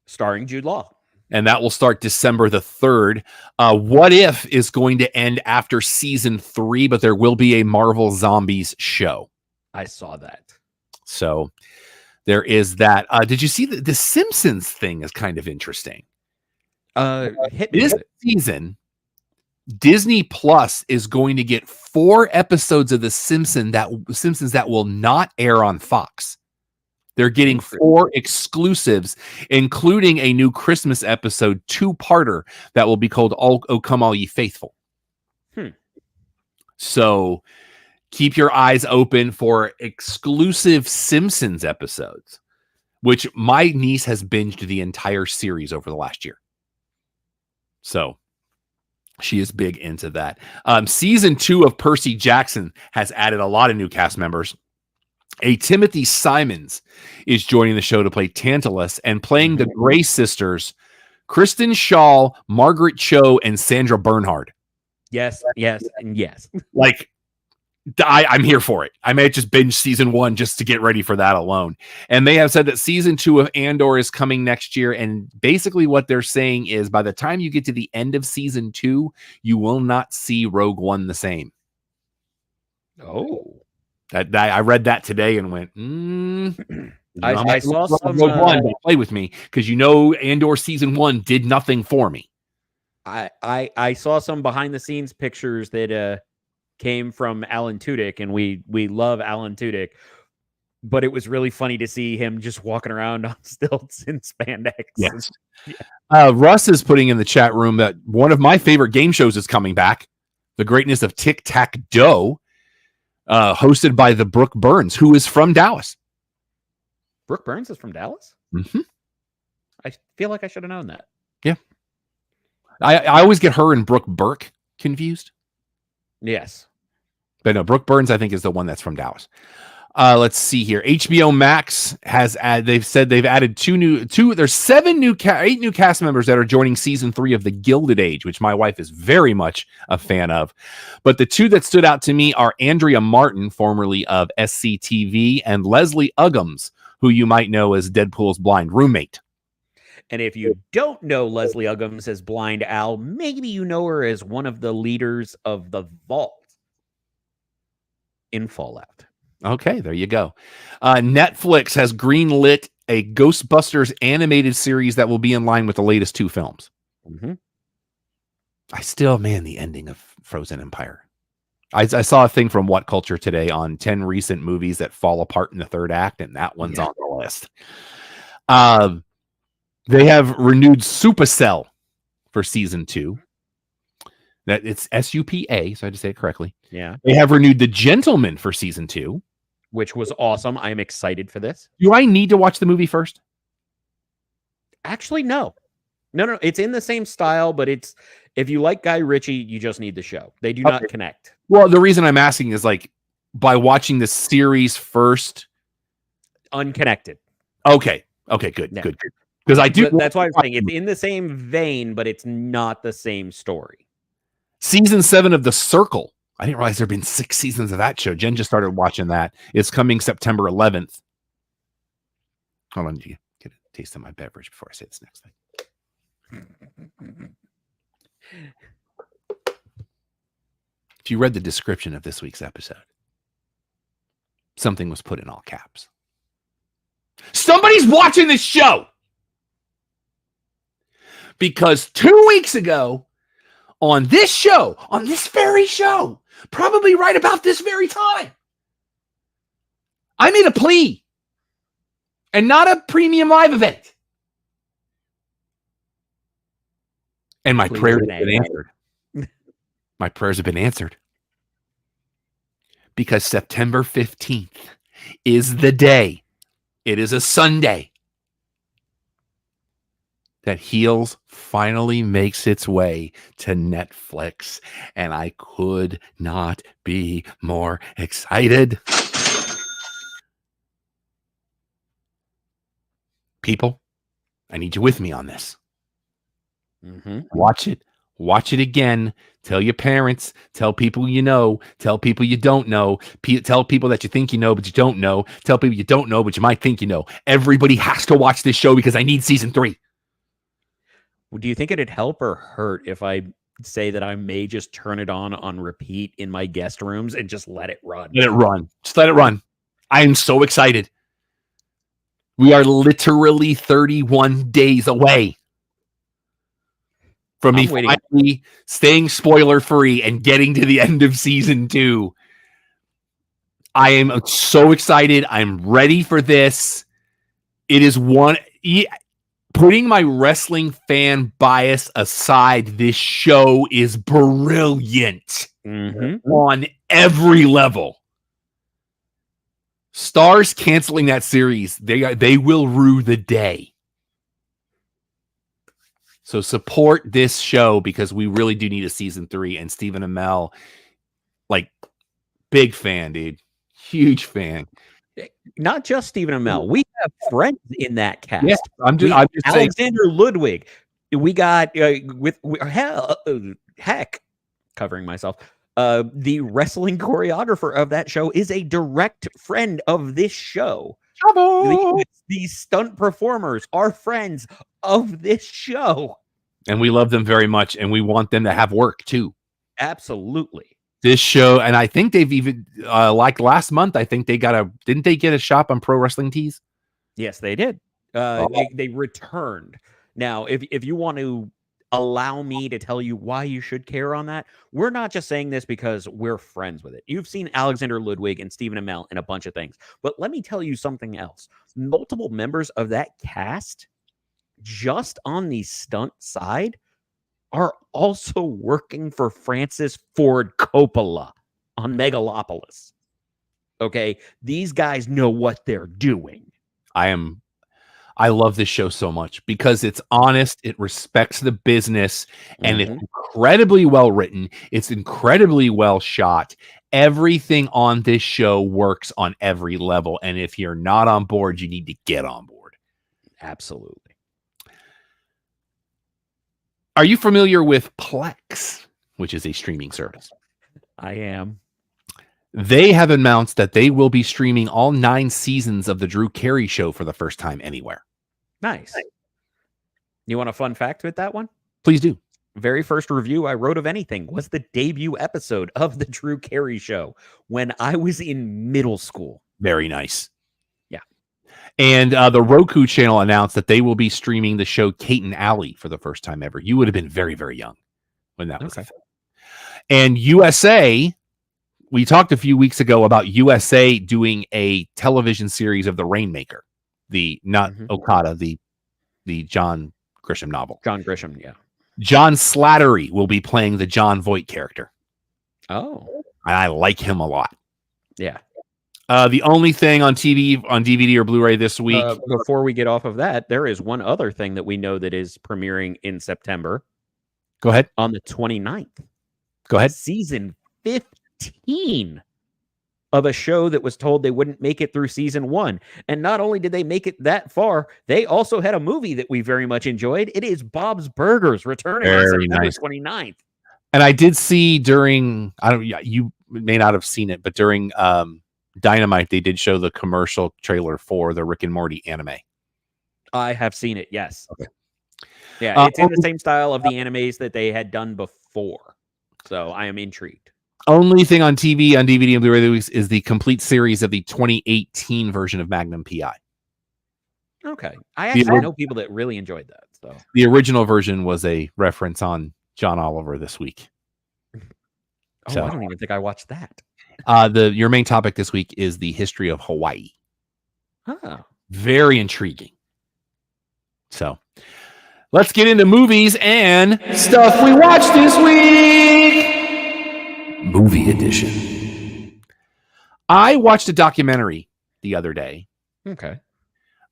Starring Jude Law. And that will start December the 3rd. What If is going to end after season 3, but there will be a Marvel Zombies show. I saw that. So there is that. Did you see the Simpsons thing is kind of interesting? This season, Disney Plus is going to get 4 episodes of The Simpsons that will not air on Fox. They're getting 4 exclusives, including a new Christmas episode, 2-parter that will be called "Oh Come All Ye Faithful." So keep your eyes open for exclusive Simpsons episodes, which my niece has binged the entire series over the last year. So she is big into that. Season 2 of Percy Jackson has added a lot of new cast members. Timothy Simons is joining the show to play Tantalus, and playing the Gray sisters, Kristen Shaw, Margaret Cho, and Sandra Bernhard. Yes, and yes. Like, I'm here for it. I may just binge season 1 just to get ready for that alone. And they have said that season 2 of Andor is coming next year. And basically what they're saying is by the time you get to the end of season 2, you will not see Rogue One the same. Oh. I read that today and went, I saw some Rogue One, don't play with me, because Andor season 1 did nothing for me. I saw some behind the scenes pictures that came from Alan Tudyk, and we love Alan Tudyk, but it was really funny to see him just walking around on stilts in spandex. Yes. Russ is putting in the chat room that one of my favorite game shows is coming back, The Greatness of Tic Tac Dough, hosted by the Brooke Burns, who is from Dallas. Brooke Burns is from Dallas? Mm-hmm. I feel like I should have known that. Yeah. I always get her and Brooke Burke confused. Yes. But no, Brooke Burns, I think, is the one that's from Dallas. Let's see here. HBO Max has they've said they've added there's 8 new cast members that are joining season 3 of The Gilded Age, which my wife is very much a fan of. But the 2 that stood out to me are Andrea Martin, formerly of SCTV, and Leslie Uggams, who you might know as Deadpool's blind roommate. And if you don't know Leslie Uggams as Blind Al, maybe you know her as one of the leaders of the Vault in Fallout. Okay, there you go. Netflix has greenlit a Ghostbusters animated series that will be in line with the latest 2 films. Mm-hmm. The ending of Frozen Empire. I saw a thing from What Culture today on 10 recent movies that fall apart in the 3rd act, and that one's on the list. They have renewed Supercell for season 2. That it's SUPA, so I had to say it correctly. Yeah. They have renewed The Gentleman for season 2, which was awesome. I'm excited for this. Do I need to watch the movie first? Actually, no. It's in the same style, but if you like Guy Ritchie, you just need the show. They do not connect. Well, the reason I'm asking is, like, by watching the series first? Unconnected. Okay. Okay, good, Yeah. good. Because I do. That's why I'm saying it's in the same vein, but it's not the same story. Season 7 of The Circle. I didn't realize there had been 6 seasons of that show. Jen just started watching that. It's coming September 11th. Hold on, you get a taste of my beverage before I say this next thing. If you read the description of this week's episode, something was put in all caps. Somebody's watching this show! Because 2 weeks ago, on this show, on this very show, probably right about this very time, I made a plea. And not a premium live event. And my prayers have been answered. My prayers have been answered. Because September 15th is the day. It is a Sunday that Heels finally makes its way to Netflix. And I could not be more excited. People, I need you with me on this. Mm-hmm. Watch it. Watch it again. Tell your parents. Tell people you know. Tell people you don't know. Tell people that you think you know, but you don't know. Tell people you don't know, but you might think you know. Everybody has to watch this show because I need season 3. Do you think it'd help or hurt if I say that I may just turn it on repeat in my guest rooms and just let it run? Let it run. Just let it run. I am so excited. We are literally 31 days away from me finally staying spoiler free and getting to the end of season 2. I am so excited. I'm ready for this. It is putting my wrestling fan bias aside, this show is brilliant on every level. Stars canceling that series, they will rue the day. So support this show because we really do need a season 3. And Stephen Amell, like, big fan, dude. Huge fan. Not just Stephen Amell. We have friends in that cast. Yeah, I'm just Alexander Ludwig. We got heck, covering myself. The wrestling choreographer of that show is a direct friend of this show. These stunt performers are friends of this show. And we love them very much, and we want them to have work, too. Absolutely. This show, and I think they've even, like last month, I think didn't they get a shop on Pro Wrestling Tees? Yes, they did. They returned. Now, if you want to allow me to tell you why you should care on that, we're not just saying this because we're friends with it. You've seen Alexander Ludwig and Stephen Amell in a bunch of things. But let me tell you something else. Multiple members of that cast, just on the stunt side, are also working for Francis Ford Coppola on Megalopolis. Okay? These guys know what they're doing. I love this show so much because it's honest, it respects the business, and it's incredibly well written. It's incredibly well shot. Everything on this show works on every level. And if you're not on board, you need to get on board. Absolutely. Are you familiar with Plex, which is a streaming service? I am. They have announced that they will be streaming all 9 seasons of the Drew Carey Show for the first time anywhere. Nice. You want a fun fact with that one? Please do. Very first review I wrote of anything was the debut episode of the Drew Carey Show when I was in middle school. Very nice. Yeah. And the Roku channel announced that they will be streaming the show Kate and Alley for the first time ever. You would have been very, very young when that was. And USA, we talked a few weeks ago about USA doing a television series of The Rainmaker, not Okada, the John Grisham novel. John Grisham, yeah. John Slattery will be playing the John Voight character. Oh. And I like him a lot. Yeah. The only thing on TV, on DVD or Blu-ray this week. Before we get off of that, there is one other thing that we know that is premiering in September. Go ahead. On the 29th. Go ahead. Season 15 of a show that was told they wouldn't make it through season 1. And not only did they make it that far, they also had a movie that we very much enjoyed. It is Bob's Burgers returning on September 29th. And I did see during, you may not have seen it, but during Dynamite, they did show the commercial trailer for the Rick and Morty anime. I have seen it, yes. Okay. Yeah, it's in the same style of the animes that they had done before. So I am intrigued. Only thing on TV, on DVD, and Blu-ray is the complete series of the 2018 version of Magnum PI. Okay. I actually know people that really enjoyed that. So the original version was a reference on John Oliver this week. I don't even think I watched that. Your main topic this week is the history of Hawaii. Huh. Very intriguing. So let's get into movies and stuff we watched this week. Movie edition. I watched a documentary the other day. Okay.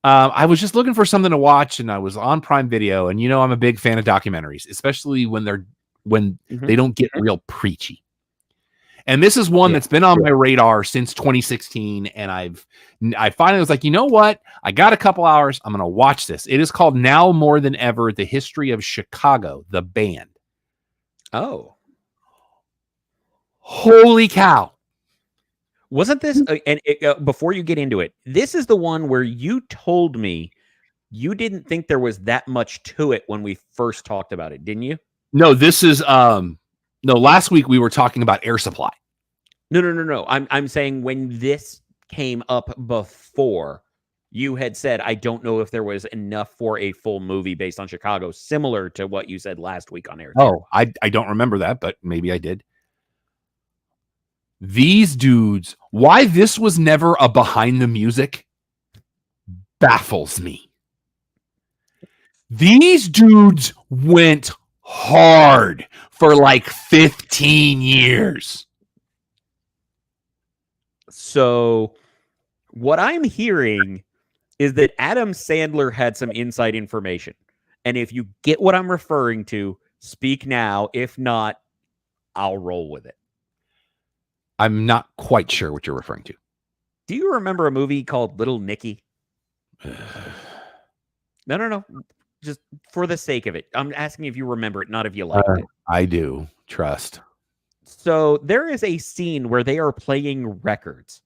I was just looking for something to watch, and I was on Prime Video, and I'm a big fan of documentaries, especially when they don't get real preachy. And this is one that's been on my radar since 2016, and I finally was like, you know what? I got a couple hours. I'm going to watch this. It is called Now More Than Ever: The History of Chicago, the band. Oh. Holy cow. Wasn't this, before you get into it, this is the one where you told me you didn't think there was that much to it when we first talked about it, didn't you? No, this is, last week we were talking about Air Supply. No. I'm saying when this came up before, you had said, I don't know if there was enough for a full movie based on Chicago, similar to what you said last week on Air. Oh, I don't remember that, but maybe I did. These dudes, why this was never a behind the music baffles me. These dudes went hard for like 15 years. So what I'm hearing is that Adam Sandler had some inside information. And if you get what I'm referring to, speak now. If not, I'll roll with it. I'm not quite sure what you're referring to. Do you remember a movie called Little Nicky? No. Just for the sake of it. I'm asking if you remember it, not if you liked it. I do. Trust. So there is a scene where they are playing records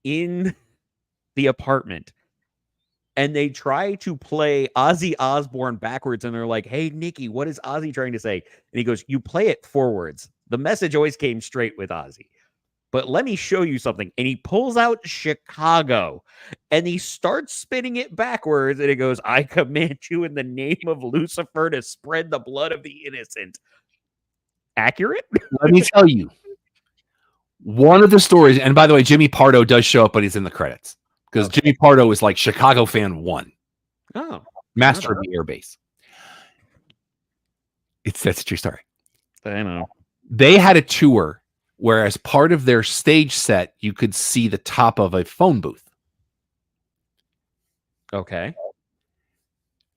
in the apartment. And they try to play Ozzy Osbourne backwards. And they're like, hey, Nicky, what is Ozzy trying to say? And he goes, you play it forwards. The message always came straight with Ozzy. But let me show you something. And he pulls out Chicago and he starts spinning it backwards. And it goes, I command you in the name of Lucifer to spread the blood of the innocent. Accurate? Let me tell you. One of the stories, and by the way, Jimmy Pardo does show up, but he's in the credits. Because Jimmy Pardo is like Chicago fan 1. Oh. Master of the Air Base. That's a true story. I know. They had a tour where as part of their stage set, you could see the top of a phone booth. Okay.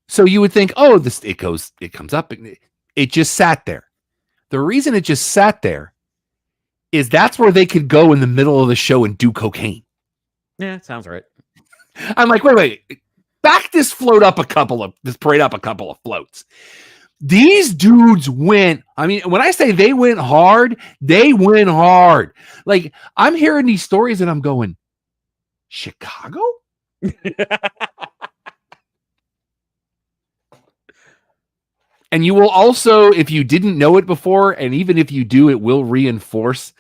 So you would think, oh, it comes up. It just sat there. The reason it just sat there is that's where they could go in the middle of the show and do cocaine. Yeah, sounds right. I'm like, wait. Back this parade up a couple of floats. These dudes went, when I say they went hard, they went hard. Like, I'm hearing these stories and I'm going, Chicago? And you will also, if you didn't know it before, and even if you do, it will reinforce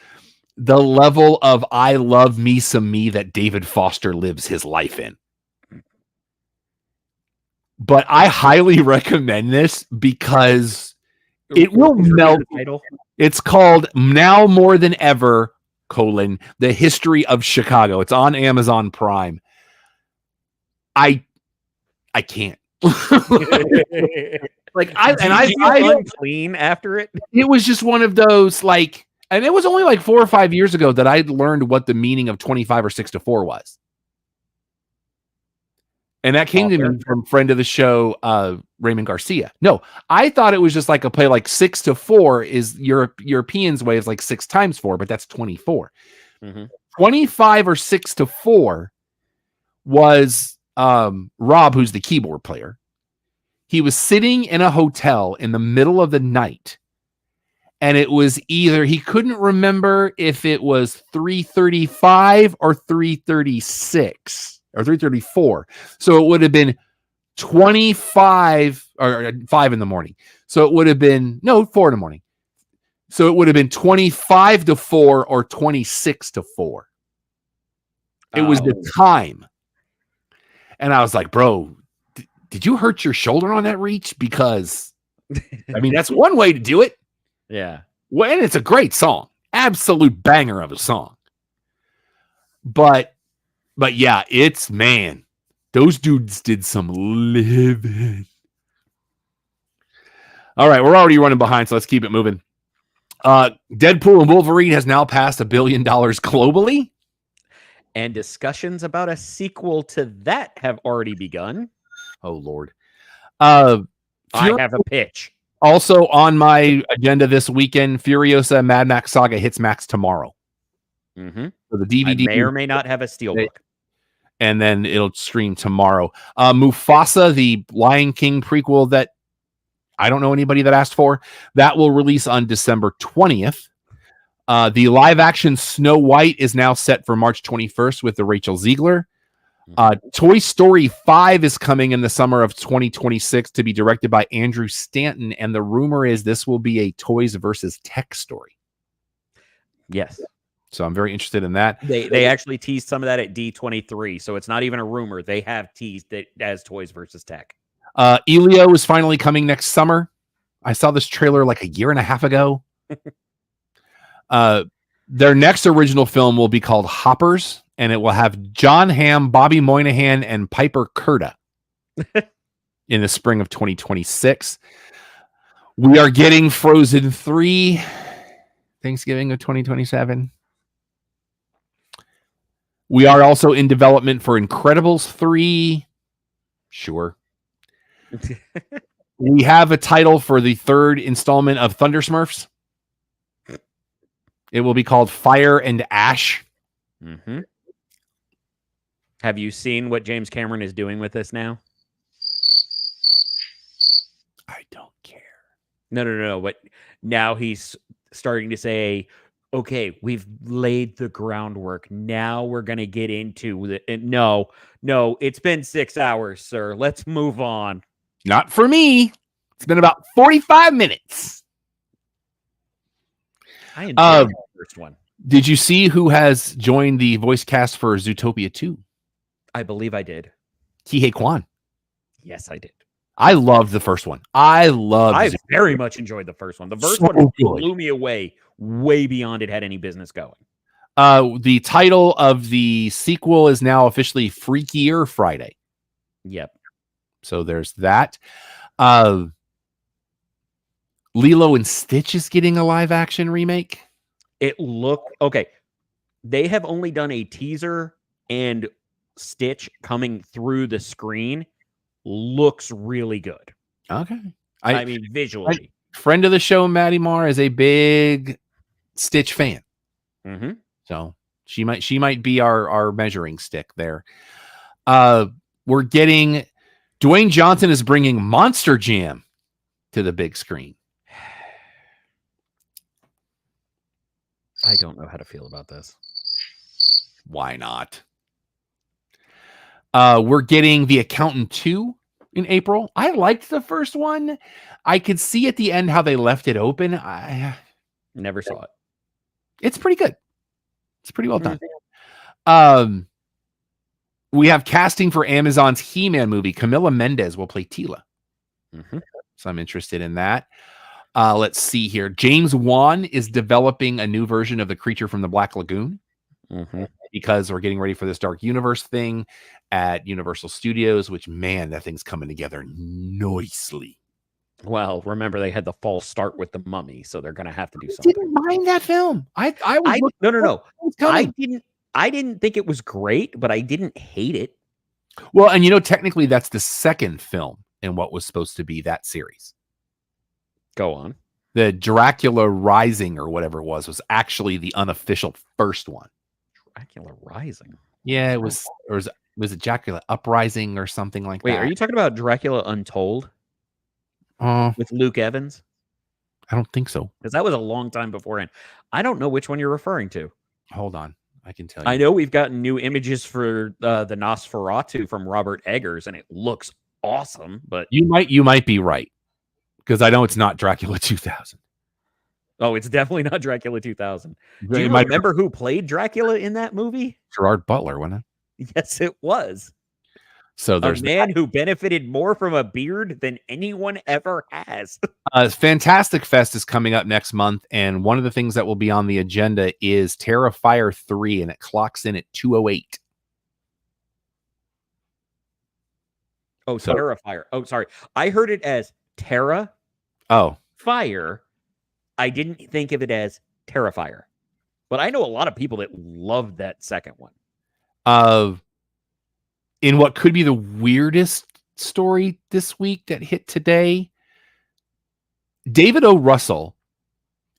the level of I love me some me that David Foster lives his life in. But I highly recommend this because it will melt. It's called Now More Than Ever, The History of Chicago. It's on Amazon Prime. I can't. I clean after it. It was just one of those and it was only like 4 or 5 years ago that I learned what the meaning of 25 or 6 to 4 was. And that came to me from friend of the show, Raymond Garcia. No, I thought it was just like a play like 6 to 4 is Europeans' way is like 6 times 4, but that's 24. Mm-hmm. 25 or 6-4 was Rob, who's the keyboard player. He was sitting in a hotel in the middle of the night, and it was either he couldn't remember if it was 3:35 or 3:36 or 3:34. So it would have been 25 or 5 in the morning. So it would have been 4 in the morning. So it would have been 25-4 or 26-4. It was the time. And I was like, bro, did you hurt your shoulder on that reach? Because, I mean, that's one way to do it. Yeah. Well, and it's a great song. Absolute banger of a song. But yeah, those dudes did some living. All right, we're already running behind, so let's keep it moving. Deadpool and Wolverine has now passed $1 billion globally. And discussions about a sequel to that have already begun. Oh, Lord. I have a pitch. Also on my agenda this weekend, Furiosa Mad Max Saga hits Max tomorrow. Mm-hmm. So the DVD may or may not have a steelbook. And then it'll stream tomorrow. Mufasa, the Lion King prequel that I don't know anybody that asked for, that will release on December 20th. The live-action Snow White is now set for March 21st with the Rachel Ziegler. Toy Story 5 is coming in the summer of 2026 to be directed by Andrew Stanton, and the rumor is this will be a toys versus tech story. Yes. So I'm very interested in that. They actually teased some of that at D23, so it's not even a rumor. They have teased it as toys versus tech. Elio is finally coming next summer. I saw this trailer like a year and a half ago. Their next original film will be called Hoppers, and it will have John Hamm, Bobby Moynihan, and Piper Curda in the spring of 2026. We are getting Frozen 3, Thanksgiving of 2027. We are also in development for Incredibles 3. Sure. We have a title for the third installment of Thunder Smurfs. It will be called Fire and Ash. Mm-hmm. Have you seen what James Cameron is doing with this now? I don't care. No. But now he's starting to say, okay, we've laid the groundwork. Now we're going to get into it. No, it's been 6 hours, sir. Let's move on. Not for me. It's been about 45 minutes. I enjoyed the first one. Did you see who has joined the voice cast for Zootopia 2? I believe I did. Kihei Kwan. Yes, I did. I loved the first one. I very much enjoyed the first one. The first one blew me away way beyond it had any business going. The title of the sequel is now officially Freakier Friday. Yep. So there's that. Lilo and Stitch is getting a live action remake. It looked okay. They have only done a teaser, and Stitch coming through the screen looks really good. Okay. I mean, visually. Friend of the show, Maddie Marr, is a big Stitch fan. Mm-hmm. So she might be our measuring stick there. We're getting Dwayne Johnson is bringing Monster Jam to the big screen. I don't know how to feel about this. Why not? We're getting The Accountant 2 in April. I liked the first one. I could see at the end how they left it open. I never saw it. It's pretty good. It's pretty well done. We have casting for Amazon's He-Man movie. Camila Mendez will play Tila. Mm-hmm. So I'm interested in that. Let's see here. James Wan is developing a new version of the Creature from the Black Lagoon because we're getting ready for this Dark Universe thing at Universal Studios, which, man, that thing's coming together nicely. Well, remember, they had the false start with The Mummy, so they're going to have to do something. I didn't mind that film. No. I didn't think it was great, but I didn't hate it. Well, and technically that's the second film in what was supposed to be that series. Go on. The Dracula Rising or whatever it was actually the unofficial first one. Dracula Rising. Yeah, it was, or was it Dracula Uprising or something like Wait, that? are you talking about Dracula Untold with Luke Evans? I don't think so. Because that was a long time beforehand. I don't know which one you're referring to. Hold on, I can tell you. I know we've gotten new images for the Nosferatu from Robert Eggers, and it looks awesome. But you might be right, because I know it's not Dracula 2000. Oh, it's definitely not Dracula 2000. Do It you might remember who played Dracula in that movie? Gerard Butler, wasn't it? Yes, it was. So A there's man who benefited more from a beard than anyone ever has. Fantastic Fest is coming up next month, and one of the things that will be on the agenda is Terrifier 3, and it clocks in at 2:08. Oh, Terrifier. Oh, sorry. I heard it as Terra Oh, Fire. I didn't think of it as Terrifier. But I know a lot of people that love that second one. In what could be the weirdest story this week that hit today, David O. Russell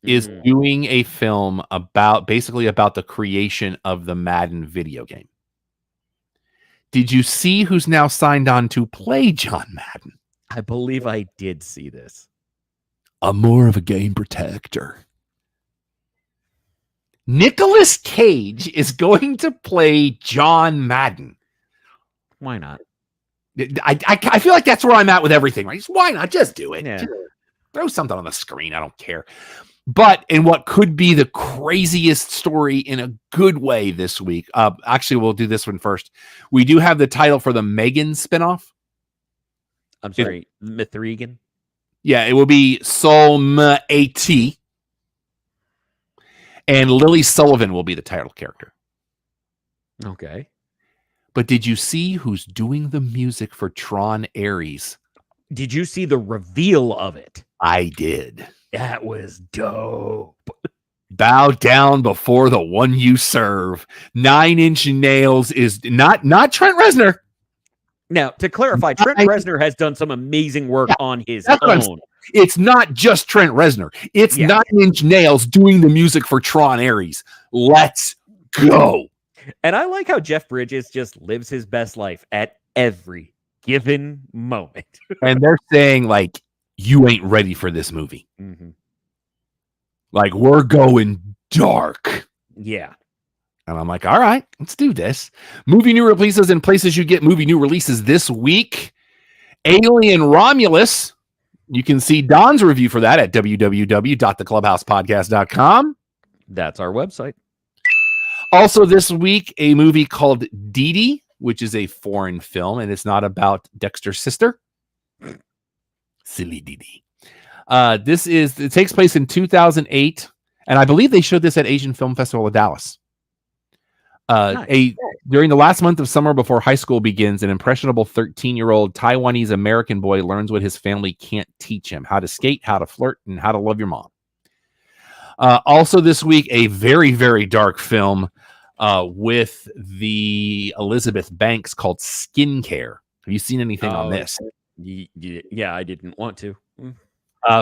is doing a film about the creation of the Madden video game. Did you see who's now signed on to play John Madden? I believe I did see this. I'm more of a game protector. Nicolas Cage is going to play John Madden. Why not? I feel like that's where I'm at with everything, right? Why not? Just do it. Yeah. Just throw something on the screen. I don't care. But in what could be the craziest story in a good way this week, actually, we'll do this one first. We do have the title for the Megan spinoff. I'm sorry, Mithrigan? Yeah, it will be Solma A.T. And Lily Sullivan will be the title character. Okay. But did you see who's doing the music for Tron Ares? Did you see the reveal of it? I did. That was dope. Bow down before the one you serve. 9 Inch Nails is not Trent Reznor. Now, to clarify, Trent Reznor has done some amazing work on his own. It's not just Trent Reznor. It's 9 Inch Nails doing the music for Tron Ares. Let's go. And I like how Jeff Bridges just lives his best life at every given moment. And they're saying, like, you ain't ready for this movie. Mm-hmm. Like, we're going dark. Yeah. And I'm like, all right, let's do this. Movie new releases and places you get movie new releases this week. Alien Romulus. You can see Don's review for that at www.theclubhousepodcast.com. That's our website. Also this week, a movie called Dee Dee, which is a foreign film, and it's not about Dexter's sister. Silly Dee Dee. It takes place in 2008, and I believe they showed this at Asian Film Festival of Dallas. During the last month of summer before high school begins, an impressionable 13-year-old Taiwanese American boy learns what his family can't teach him: how to skate, how to flirt, and how to love your mom. Also this week, a very, very dark film with the Elizabeth Banks called Skincare. Have you seen anything on this? Yeah, I didn't want to.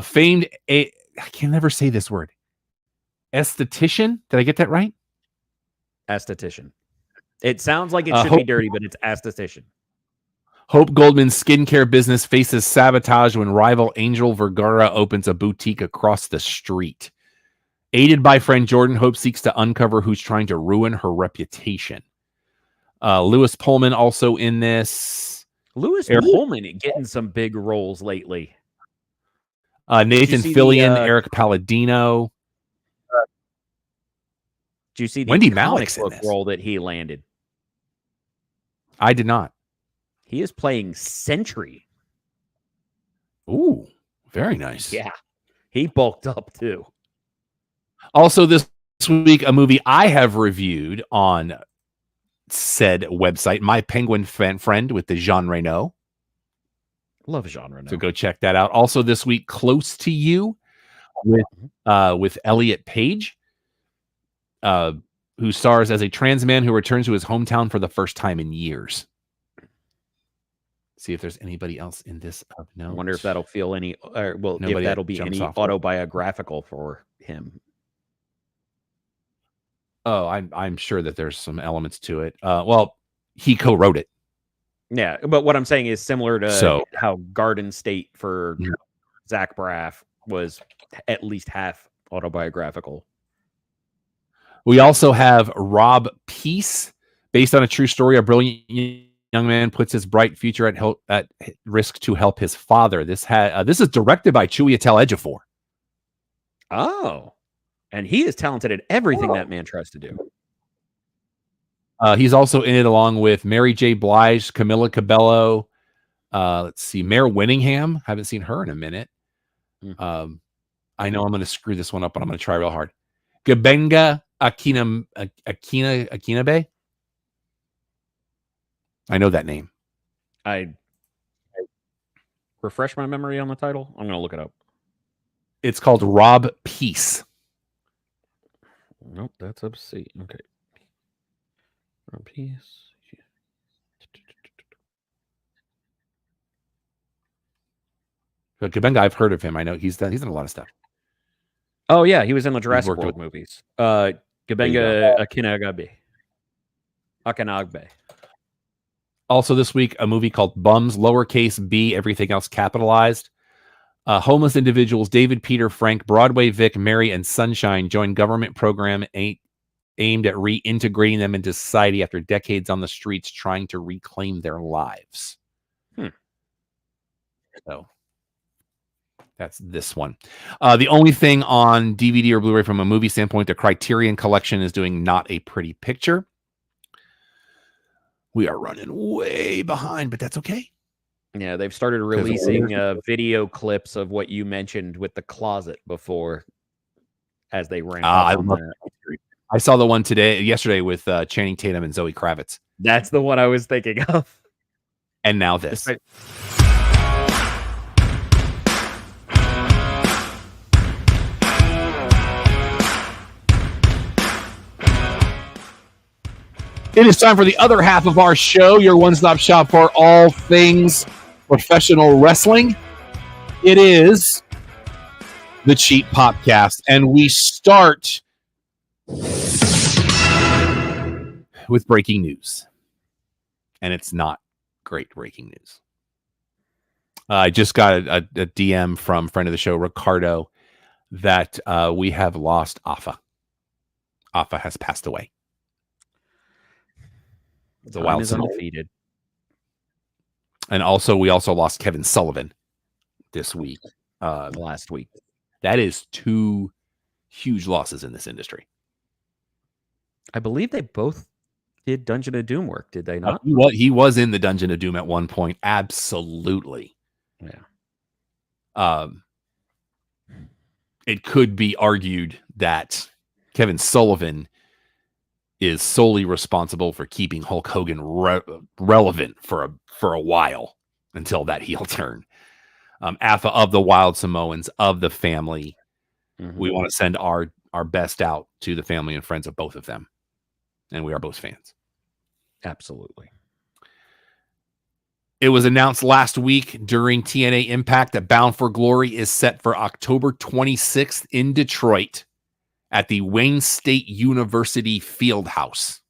Famed, I can never say this word. Esthetician? Did I get that right? Esthetician. It sounds like it should be dirty, but it's esthetician. Hope Goldman's skincare business faces sabotage when rival Angel Vergara opens a boutique across the street. Aided by friend Jordan, Hope seeks to uncover who's trying to ruin her reputation. Lewis Pullman also in this. Lewis Pullman getting some big roles lately. Nathan Fillion, Eric Palladino. Do you see the Wendy comic Malick's book in this role that he landed? I did not. He is playing Sentry. Ooh, very nice. Yeah, he bulked up too. Also this week, a movie I have reviewed on said website, My Penguin Friend with the Jean Reno. Love Jean Reno. So go check that out. Also this week, Close to You with Elliot Page. Who stars as a trans man who returns to his hometown for the first time in years. See if there's anybody else in this of note. I wonder if that'll feel any, if that'll be any autobiographical for him. Oh, I'm sure that there's some elements to it. Well, he co-wrote it. Yeah, but what I'm saying is similar to So how Garden State for Yeah. Zach Braff was at least half autobiographical. We also have Rob Peace, based on a true story. A brilliant young man puts his bright future at risk to help his father. This is directed by Chiwetel Ejiofor. Oh, and he is talented at everything that man tries to do. He's also in it along with Mary J. Blige, Camila Cabello. Let's see, Mare Winningham. Haven't seen her in a minute. I know I'm going to screw this one up, but I'm going to try real hard. Gabenga Akinabe. I know that name. I refresh my memory on the title. I'm going to look it up. It's called Rob Peace. Nope, that's obscene. Okay. Rob Peace. But Gabenga, I've heard of him. I know he's done a lot of stuff. Oh yeah, he was in the Jurassic worked World with- movies. Gabenga Akinagbe. Also this week, a movie called Bums, lowercase b, everything else capitalized. Homeless individuals David, Peter, Frank, Broadway Vic, Mary, and Sunshine join government program aimed at reintegrating them into society after decades on the streets trying to reclaim their lives. So that's this one. The only thing on DVD or Blu-ray from a movie standpoint, the Criterion Collection is doing Not a Pretty Picture. We are running way behind, but that's okay. Yeah, they've started releasing video clips of what you mentioned with the closet before as they ramp up on that. I saw the one yesterday with Channing Tatum and Zoe Kravitz. That's the one I was thinking of. And now this. It is time for the other half of our show, your one-stop shop for all things professional wrestling. It is the Cheap Popcast, and we start with breaking news. And it's not great breaking news. I just got a DM from friend of the show, Ricardo, that we have lost Afa. Afa has passed away. The Wild is undefeated. And we also lost Kevin Sullivan this week. Last week. That is 2 huge losses in this industry. I believe they both did Dungeon of Doom work, did they not? He was in the Dungeon of Doom at one point. Absolutely. Yeah. It could be argued that Kevin Sullivan is solely responsible for keeping Hulk Hogan relevant for a while until that heel turn. Afa of the Wild Samoans, of the family. Mm-hmm. We want to send our best out to the family and friends of both of them. And we are both fans. Absolutely. It was announced last week during TNA Impact that Bound for Glory is set for October 26th in Detroit at the Wayne State University Fieldhouse.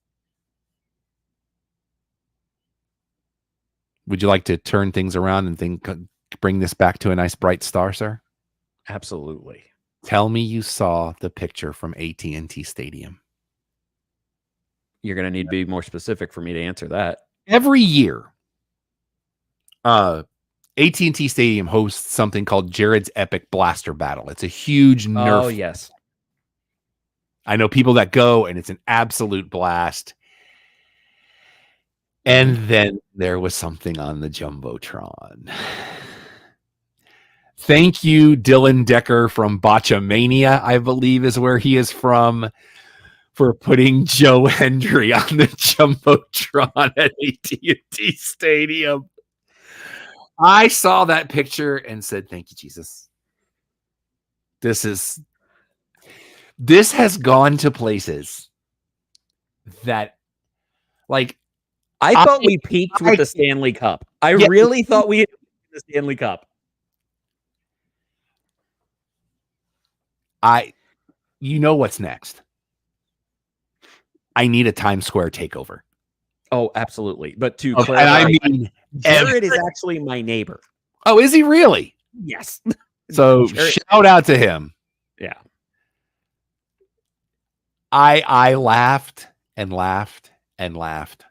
Would you like to turn things around and bring this back to a nice bright star, sir? Absolutely. Tell me you saw the picture from AT&T Stadium. You're going to need to be more specific for me to answer that. Every year, AT&T Stadium hosts something called Jared's Epic Blaster Battle. It's a huge Nerf. Oh, yes. I know people that go, and it's an absolute blast. And then there was something on the Jumbotron. Thank you, Dylan Decker from Botchamania, I believe is where he is from, for putting Joe Hendry on the Jumbotron at AT&T Stadium. I saw that picture and said, thank you, Jesus. This has gone to places that, like, I thought we peaked with the Stanley Cup. I really thought we had the Stanley Cup. You know what's next. I need a Times Square takeover. Oh, absolutely. But to clarify, and I mean, Jared is actually my neighbor. Oh, is he really? Yes. So shout out to him. Yeah. I laughed and laughed and laughed.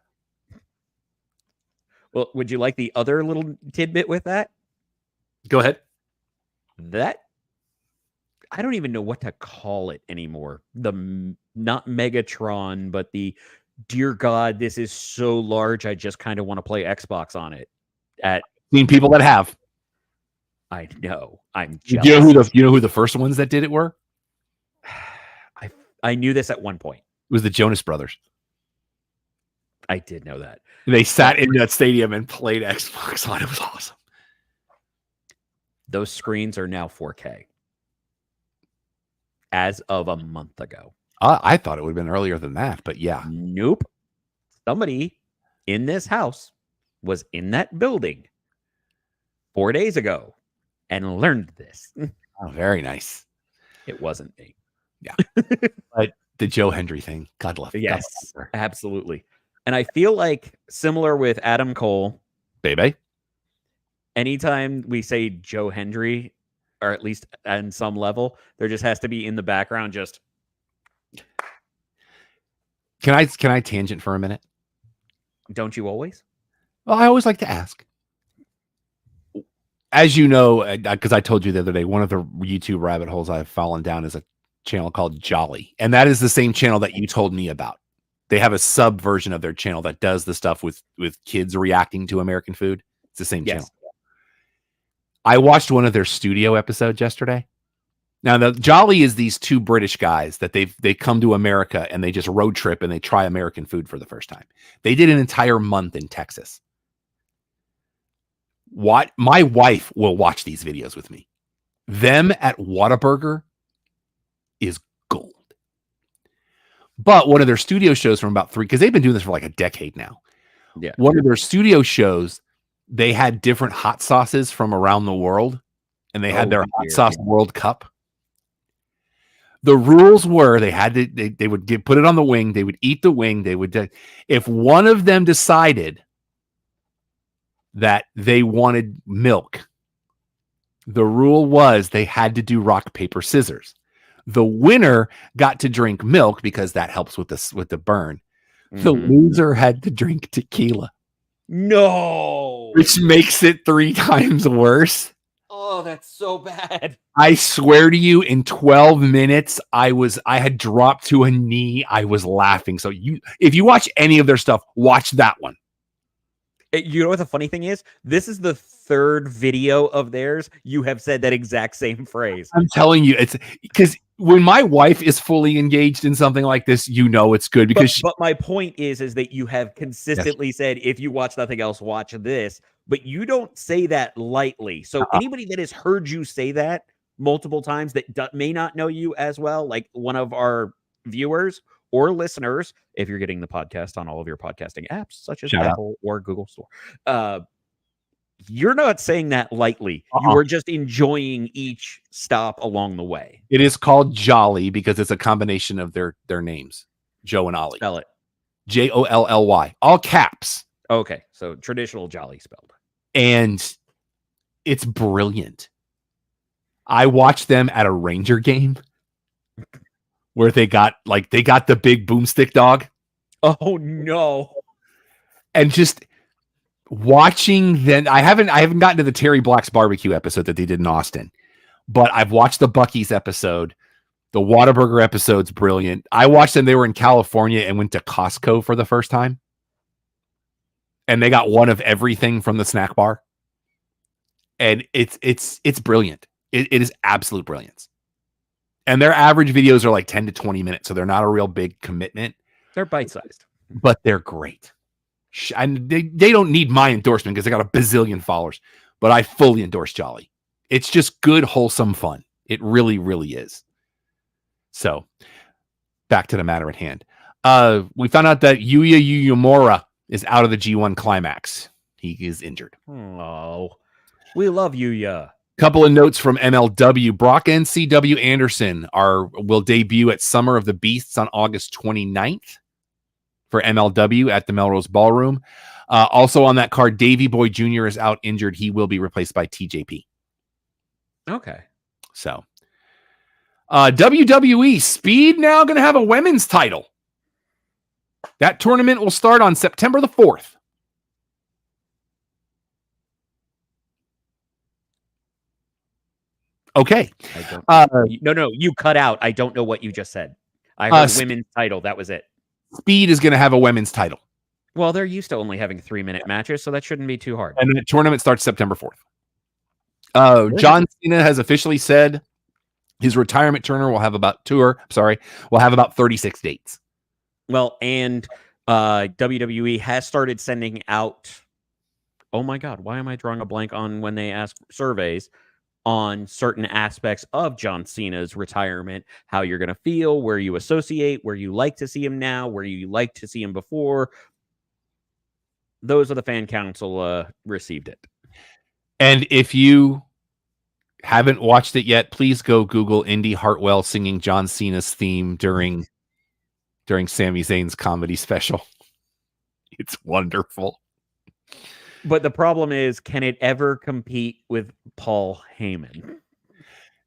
Well, would you like the other little tidbit with that? Go ahead. That I don't even know what to call it anymore. Not Megatron, but the dear God, this is so large. I just kind of want to play Xbox on it. Seen people that have. I know. I'm jealous. You know who the first ones that did it were? I knew this at one point. It was the Jonas Brothers. I did know that. They sat in that stadium and played Xbox on it. It was awesome. Those screens are now 4K. As of a month ago. I thought it would have been earlier than that, but yeah. Nope. Somebody in this house was in that building 4 days ago and learned this. Oh, very nice. It wasn't me. Yeah. But the Joe Hendry thing, God love. Yes, God love her. Absolutely. And I feel like similar with Adam Cole. Baby. Anytime we say Joe Hendry, or at least on some level, there just has to be in the background just. Can I tangent for a minute? Don't you always? Well, I always like to ask. As you know, because I told you the other day, one of the YouTube rabbit holes I've fallen down is a channel called Jolly. And that is the same channel that you told me about. They have a sub version of their channel that does the stuff with kids reacting to American food. It's the same channel. I watched one of their studio episodes yesterday. Now, the Jolly is these two British guys that they come to America and they just road trip and they try American food for the first time. They did an entire month in Texas. My wife will watch these videos with me. Them at Whataburger is gold. But one of their studio shows from about because they've been doing this for like a decade now. Yeah. One of their studio shows, they had different hot sauces from around the world, and they had their hot sauce World Cup. The rules were they would put it on the wing. They would eat the wing. They would, if one of them decided that they wanted milk, the rule was they had to do rock, paper, scissors. The winner got to drink milk because that helps with the burn. Mm-hmm. The loser had to drink tequila. No, which makes it 3 times worse. Oh, that's so bad. I swear to you, in 12 minutes, I had dropped to a knee. I was laughing. So if you watch any of their stuff, watch that one. You know what the funny thing is? This is the 3rd video of theirs. You have said that exact same phrase. I'm telling you, it's because when my wife is fully engaged in something like this, you know it's good because. But my point is that you have consistently said, if you watch nothing else, watch this. But you don't say that lightly. So anybody that has heard you say that multiple times that may not know you as well, like one of our viewers or listeners, if you're getting the podcast on all of your podcasting apps, such as Apple or Google Store, you're not saying that lightly. You are just enjoying each stop along the way. It is called Jolly because it's a combination of their names, Joe and Ollie. Spell it. Jolly, all caps. Okay, so traditional Jolly spelled. And it's brilliant. I watched them at a Ranger game where they got the big boomstick dog. Oh no. And just watching them, I haven't gotten to the Terry Black's barbecue episode that they did in Austin, but I've watched the Buc-ee's episode. The Whataburger episode's brilliant. I watched them. They were in California and went to Costco for the first time. And they got one of everything from the snack bar. And it's brilliant. It is absolute brilliance. And their average videos are like 10 to 20 minutes. So they're not a real big commitment. They're bite-sized. But they're great. And they don't need my endorsement because they got a bazillion followers. But I fully endorse Jolly. It's just good, wholesome fun. It really, really is. So back to the matter at hand. We found out that Yuya Uemura is out of the G1 Climax. He is injured. Oh, we love Yuya. Couple of notes from MLW. Brock and CW Anderson will debut at Summer of the Beasts on August 29th. for MLW at the Melrose Ballroom. Also on that card, Davey Boy Jr. is out injured. He will be replaced by TJP. Okay. So, WWE Speed now going to have a women's title. That tournament will start on September the 4th. Okay. No, you cut out. I don't know what you just said. I heard women's title. That was it. Speed is going to have a women's title. Well, they're used to only having 3-minute matches, so that shouldn't be too hard. And the tournament starts September 4th. John Cena has officially said his retirement tour will have about 36 dates. Well, and WWE has started sending out. Oh my God, why am I drawing a blank on when they ask surveys on certain aspects of John Cena's retirement, how you're going to feel, where you associate, where you like to see him now, where you like to see him before. Those are the fan council received it. And if you haven't watched it yet, please go Google Indy Hartwell singing John Cena's theme during Sami Zayn's comedy special. It's wonderful. But the problem is, can it ever compete with Paul Heyman?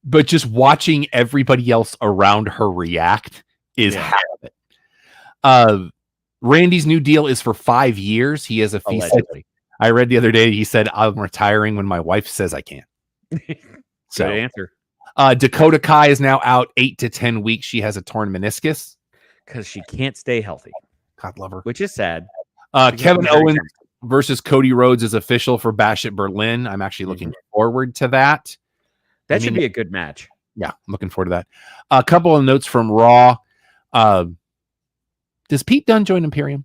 But just watching everybody else around her react is half of it. Randy's new deal is for 5 years. He has a fee. I read the other day, he said, I'm retiring when my wife says I can. So, good answer. Dakota Kai is now out 8 to 10 weeks. She has a torn meniscus. Because she can't stay healthy. God love her. Which is sad. Kevin Owens versus Cody Rhodes is official for Bash at Berlin. I'm actually looking forward to that. That should be a good match. Yeah, I'm looking forward to that. A couple of notes from Raw. Does Pete Dunne join Imperium?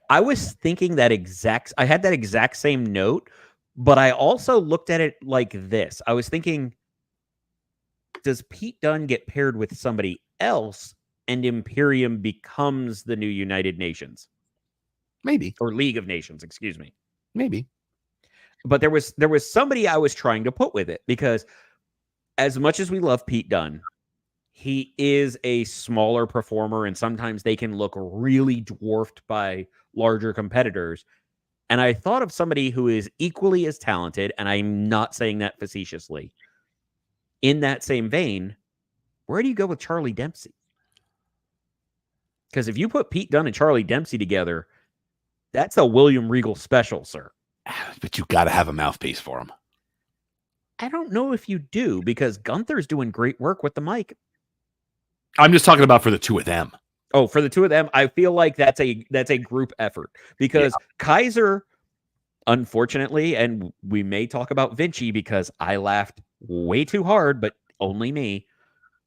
I was thinking I had that exact same note, but I also looked at it like this. I was thinking, does Pete Dunne get paired with somebody else and Imperium becomes the new United Nations? Maybe. Or League of Nations, excuse me. Maybe. But there was somebody I was trying to put with it, because as much as we love Pete Dunne, he is a smaller performer, and sometimes they can look really dwarfed by larger competitors. And I thought of somebody who is equally as talented, and I'm not saying that facetiously. In that same vein, where do you go with Charlie Dempsey? Because if you put Pete Dunne and Charlie Dempsey together, that's a William Regal special, sir. But you got to have a mouthpiece for him. I don't know if you do, because Gunther's doing great work with the mic. I'm just talking about for the two of them. Oh, for the two of them, I feel like that's a group effort, because Kaiser, unfortunately, and we may talk about Vinci because I laughed way too hard, but only me.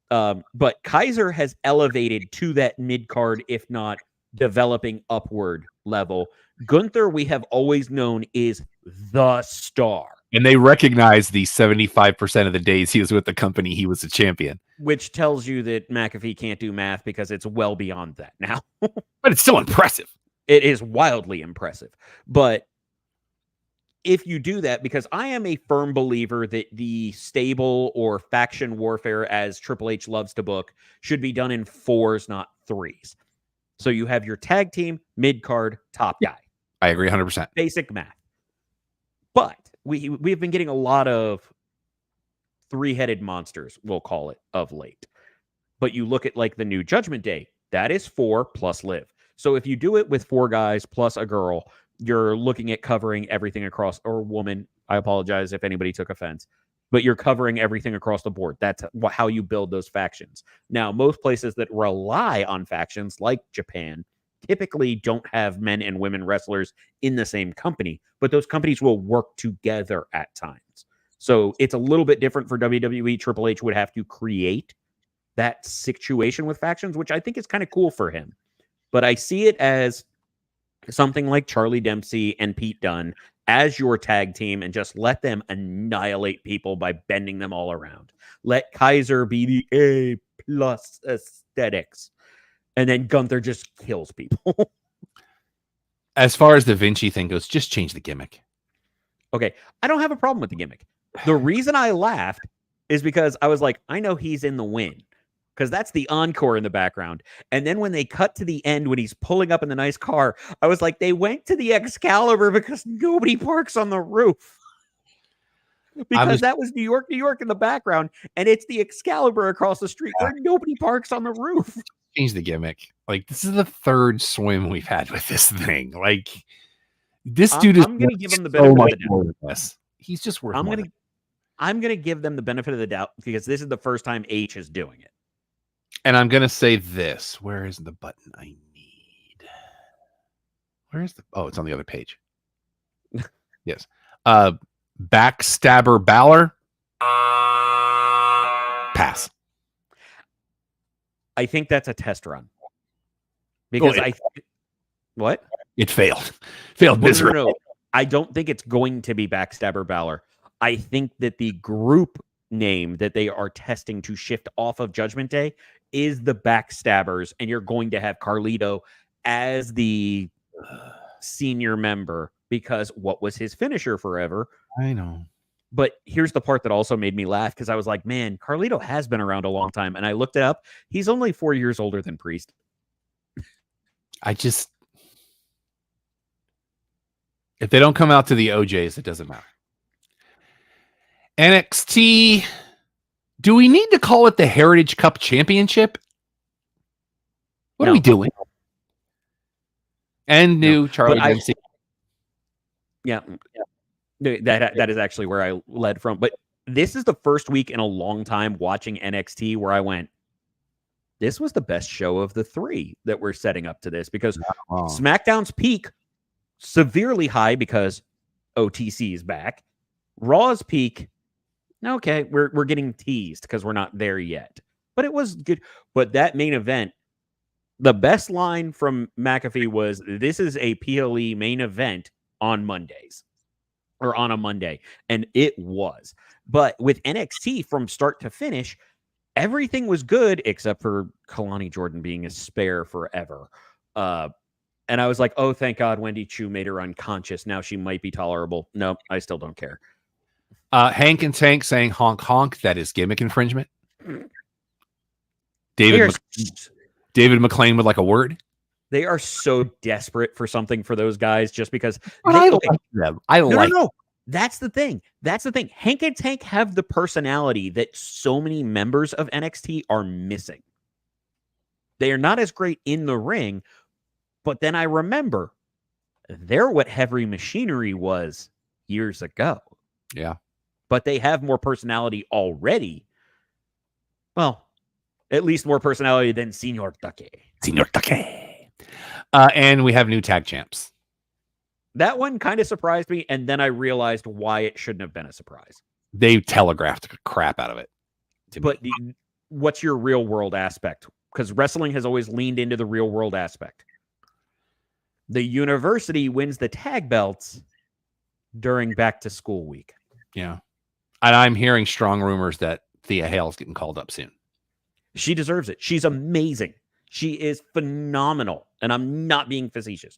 But Kaiser has elevated to that mid-card, if not developing upward level. Gunther, we have always known, is the star. And they recognize the 75% of the days he was with the company, he was a champion. Which tells you that McAfee can't do math, because it's well beyond that now. But it's still impressive. It is wildly impressive. But if you do that, because I am a firm believer that the stable or faction warfare, as Triple H loves to book, should be done in 4s, not 3s. So you have your tag team, mid-card, top guy. I agree 100%. Basic math. But we've been getting a lot of three-headed monsters, we'll call it, of late. But you look at like the new Judgment Day, that is 4 plus Liv. So if you do it with 4 guys plus a girl, you're looking at covering everything across, or woman. I apologize if anybody took offense, but you're covering everything across the board. That's how you build those factions. Now, most places that rely on factions, like Japan, typically don't have men and women wrestlers in the same company, but those companies will work together at times. So it's a little bit different for WWE. Triple H would have to create that situation with factions, which I think is kind of cool for him. But I see it as something like Charlie Dempsey and Pete Dunne as your tag team, and just let them annihilate people by bending them all around. Let Kaiser be the A+ aesthetics, and then Gunther just kills people. As far as the Vinci thing goes, just change the gimmick. Okay, I don't have a problem with the gimmick. The reason I laughed is because I was like, I know he's in the win. because that's the encore in the background. And then when they cut to the end, when he's pulling up in the nice car, I was like, they went to the Excalibur because nobody parks on the roof. Because that was New York in the background, and it's the Excalibur across the street where nobody parks on the roof. Change the gimmick. Like, this is the third swim we've had with this thing. Like, this dude is. I'm going to give him the benefit of the doubt. He's just worth more. I'm going to give them the benefit of the doubt because this is the first time H is doing it. And I'm going to say this. Where is the button I need? Where is the... Oh, it's on the other page. Yes. Backstabber Balor. Pass. I think that's a test run. Because what? It failed. Failed miserably. No. I don't think it's going to be Backstabber Balor. I think that the group name that they are testing to shift off of Judgment Day is the Backstabbers, and you're going to have Carlito as the senior member because what was his finisher forever? I know. But here's the part that also made me laugh because I was like, man, Carlito has been around a long time. And I looked it up. He's only 4 years older than Priest. If they don't come out to the OJs, it doesn't matter. NXT. Do we need to call it the Heritage Cup Championship? What are we doing? And new Charlie Dempsey. Yeah. That is actually where I led from. But this is the first week in a long time watching NXT where I went, this was the best show of the three that we're setting up to this because SmackDown's peak severely high because OTC is back. Raw's peak, okay, we're getting teased because we're not there yet. But it was good. But that main event, the best line from McAfee was, this is a PLE main event on Mondays. Or on a Monday. And it was. But with NXT from start to finish, everything was good except for Kalani Jordan being a spare forever. And I was like, oh, thank God Wendy Chu made her unconscious. Now she might be tolerable. No, I still don't care. Hank and Tank saying honk honk. That is gimmick infringement. David McClain would like a word. They are so desperate for something for those guys just because like them. No. That's the thing. Hank and Tank have the personality that so many members of NXT are missing. They are not as great in the ring, but then I remember they're what Heavy Machinery was years ago. Yeah. But they have more personality already. Well, at least more personality than Señor Take. And we have new tag champs. That one kind of surprised me, and then I realized why it shouldn't have been a surprise. They telegraphed the crap out of it. But what's your real world aspect? Because wrestling has always leaned into the real world aspect. The university wins the tag belts during back to school week. Yeah. And I'm hearing strong rumors that Thea Hale's getting called up soon. She deserves it. She's amazing. She is phenomenal. And I'm not being facetious.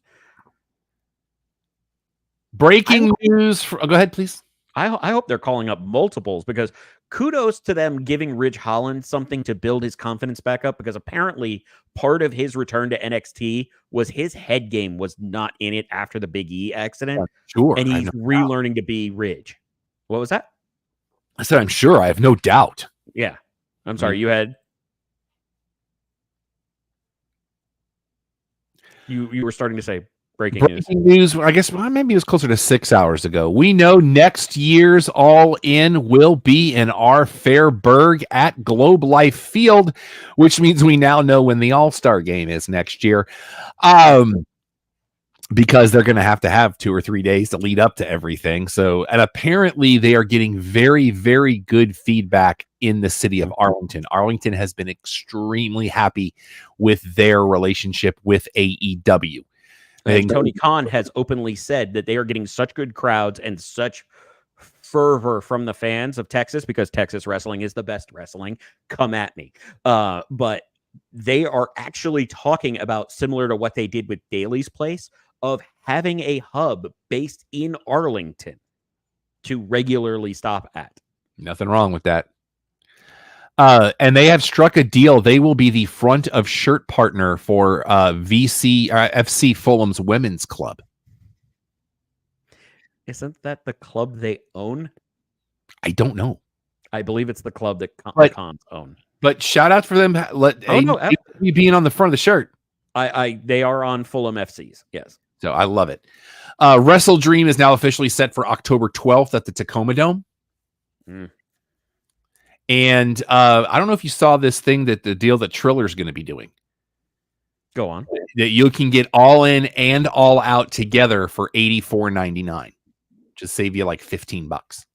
Breaking news. Go ahead, please. I hope they're calling up multiples because kudos to them giving Ridge Holland something to build his confidence back up because apparently part of his return to NXT was his head game was not in it after the Big E accident. Yeah, sure. And he's relearning to be Ridge. What was that? I said, I'm sure. I have no doubt. Yeah. I'm sorry. You had... You were starting to say breaking news. I guess maybe it was closer to 6 hours ago. We know next year's All In will be in our Fairburg at Globe Life Field, which means we now know when the All-Star game is next year. Because they're going to have 2 or 3 days to lead up to everything. So, and apparently they are getting very, very good feedback in the city of Arlington. Arlington has been extremely happy with their relationship with AEW. And Tony Khan has openly said that they are getting such good crowds and such fervor from the fans of Texas because Texas wrestling is the best wrestling. Come at me. But they are actually talking about similar to what they did with Daly's Place of having a hub based in Arlington to regularly stop at. Nothing wrong with that. And they have struck a deal. They will be the front of shirt partner for FC Fulham's women's club. Isn't that the club they own? I don't know. I believe it's the club that Cons own. But shout out for them. Being on the front of the shirt. They are on Fulham FCs. Yes. So I love it. Wrestle Dream is now officially set for October 12th at the Tacoma Dome. And I don't know if you saw this thing that the deal that Triller's going to be doing. Go on. That you can get all in and all out together for $84.99. Just save you like $15.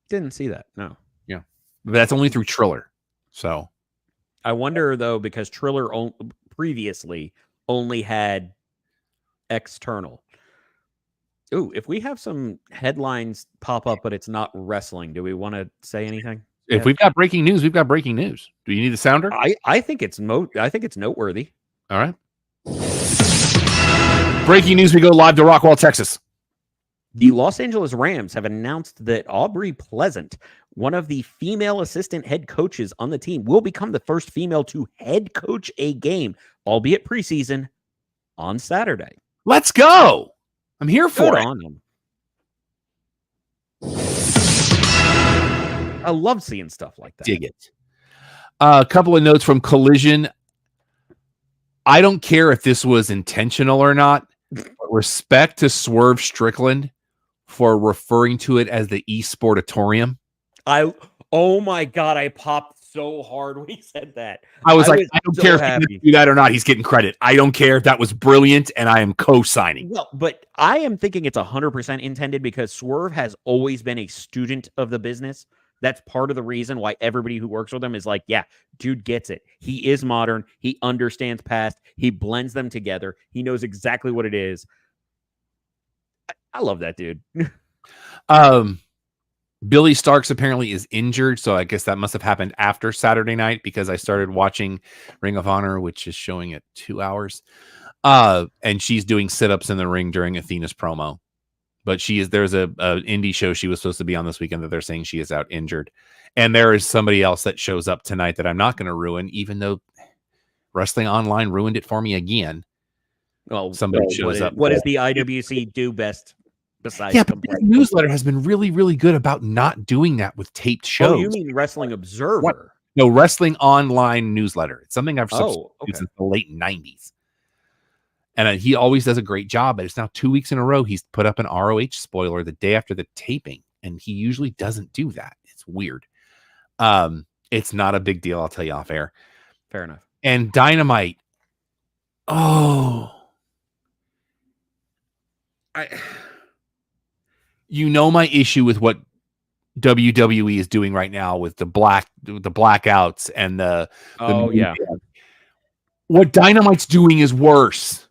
Didn't see that. No. Yeah. But that's only through Triller. So I wonder though, because Triller previously only had external. Ooh, if we have some headlines pop up, but it's not wrestling, do we want to say anything? If we've got breaking news, we've got breaking news. Do you need a sounder? I think it's noteworthy. All right. Breaking news, we go live to Rockwall, Texas. The Los Angeles Rams have announced that Aubrey Pleasant, one of the female assistant head coaches on the team, will become the first female to head coach a game, albeit preseason, on Saturday. Let's go. I'm here for it. On them. I love seeing stuff like that. Dig it. A couple of notes from Collision. I don't care if this was intentional or not. But respect to Swerve Strickland for referring to it as the eSportatorium. Oh my God, I popped so hard when he said that. I don't care if he do that or not. He's getting credit. I don't care if that was brilliant, and I am co-signing. Well, but I am thinking it's 100% intended because Swerve has always been a student of the business. That's part of the reason why everybody who works with him is like, yeah, dude gets it. He is modern. He understands past. He blends them together. He knows exactly what it is. I love that dude. Billy Starks apparently is injured, so I guess that must have happened after Saturday night because I started watching Ring of Honor, which is showing at 2 hours. And she's doing sit-ups in the ring during Athena's promo. But there's a indie show she was supposed to be on this weekend that they're saying she is out injured. And there is somebody else that shows up tonight that I'm not going to ruin, even though Wrestling Online ruined it for me again. Well, somebody shows up. What does the IWC do best besides but the newsletter has been really, really good about not doing that with taped shows. Oh, you mean Wrestling Observer? What? No, Wrestling Online newsletter. It's something I've subscribed since the late 90s. And he always does a great job, but it's now 2 weeks in a row. He's put up an ROH spoiler the day after the taping, and he usually doesn't do that. It's weird. It's not a big deal. I'll tell you off air. Fair enough. And Dynamite. Oh, my issue with what WWE is doing right now with the blackouts and the yeah. What Dynamite's doing is worse.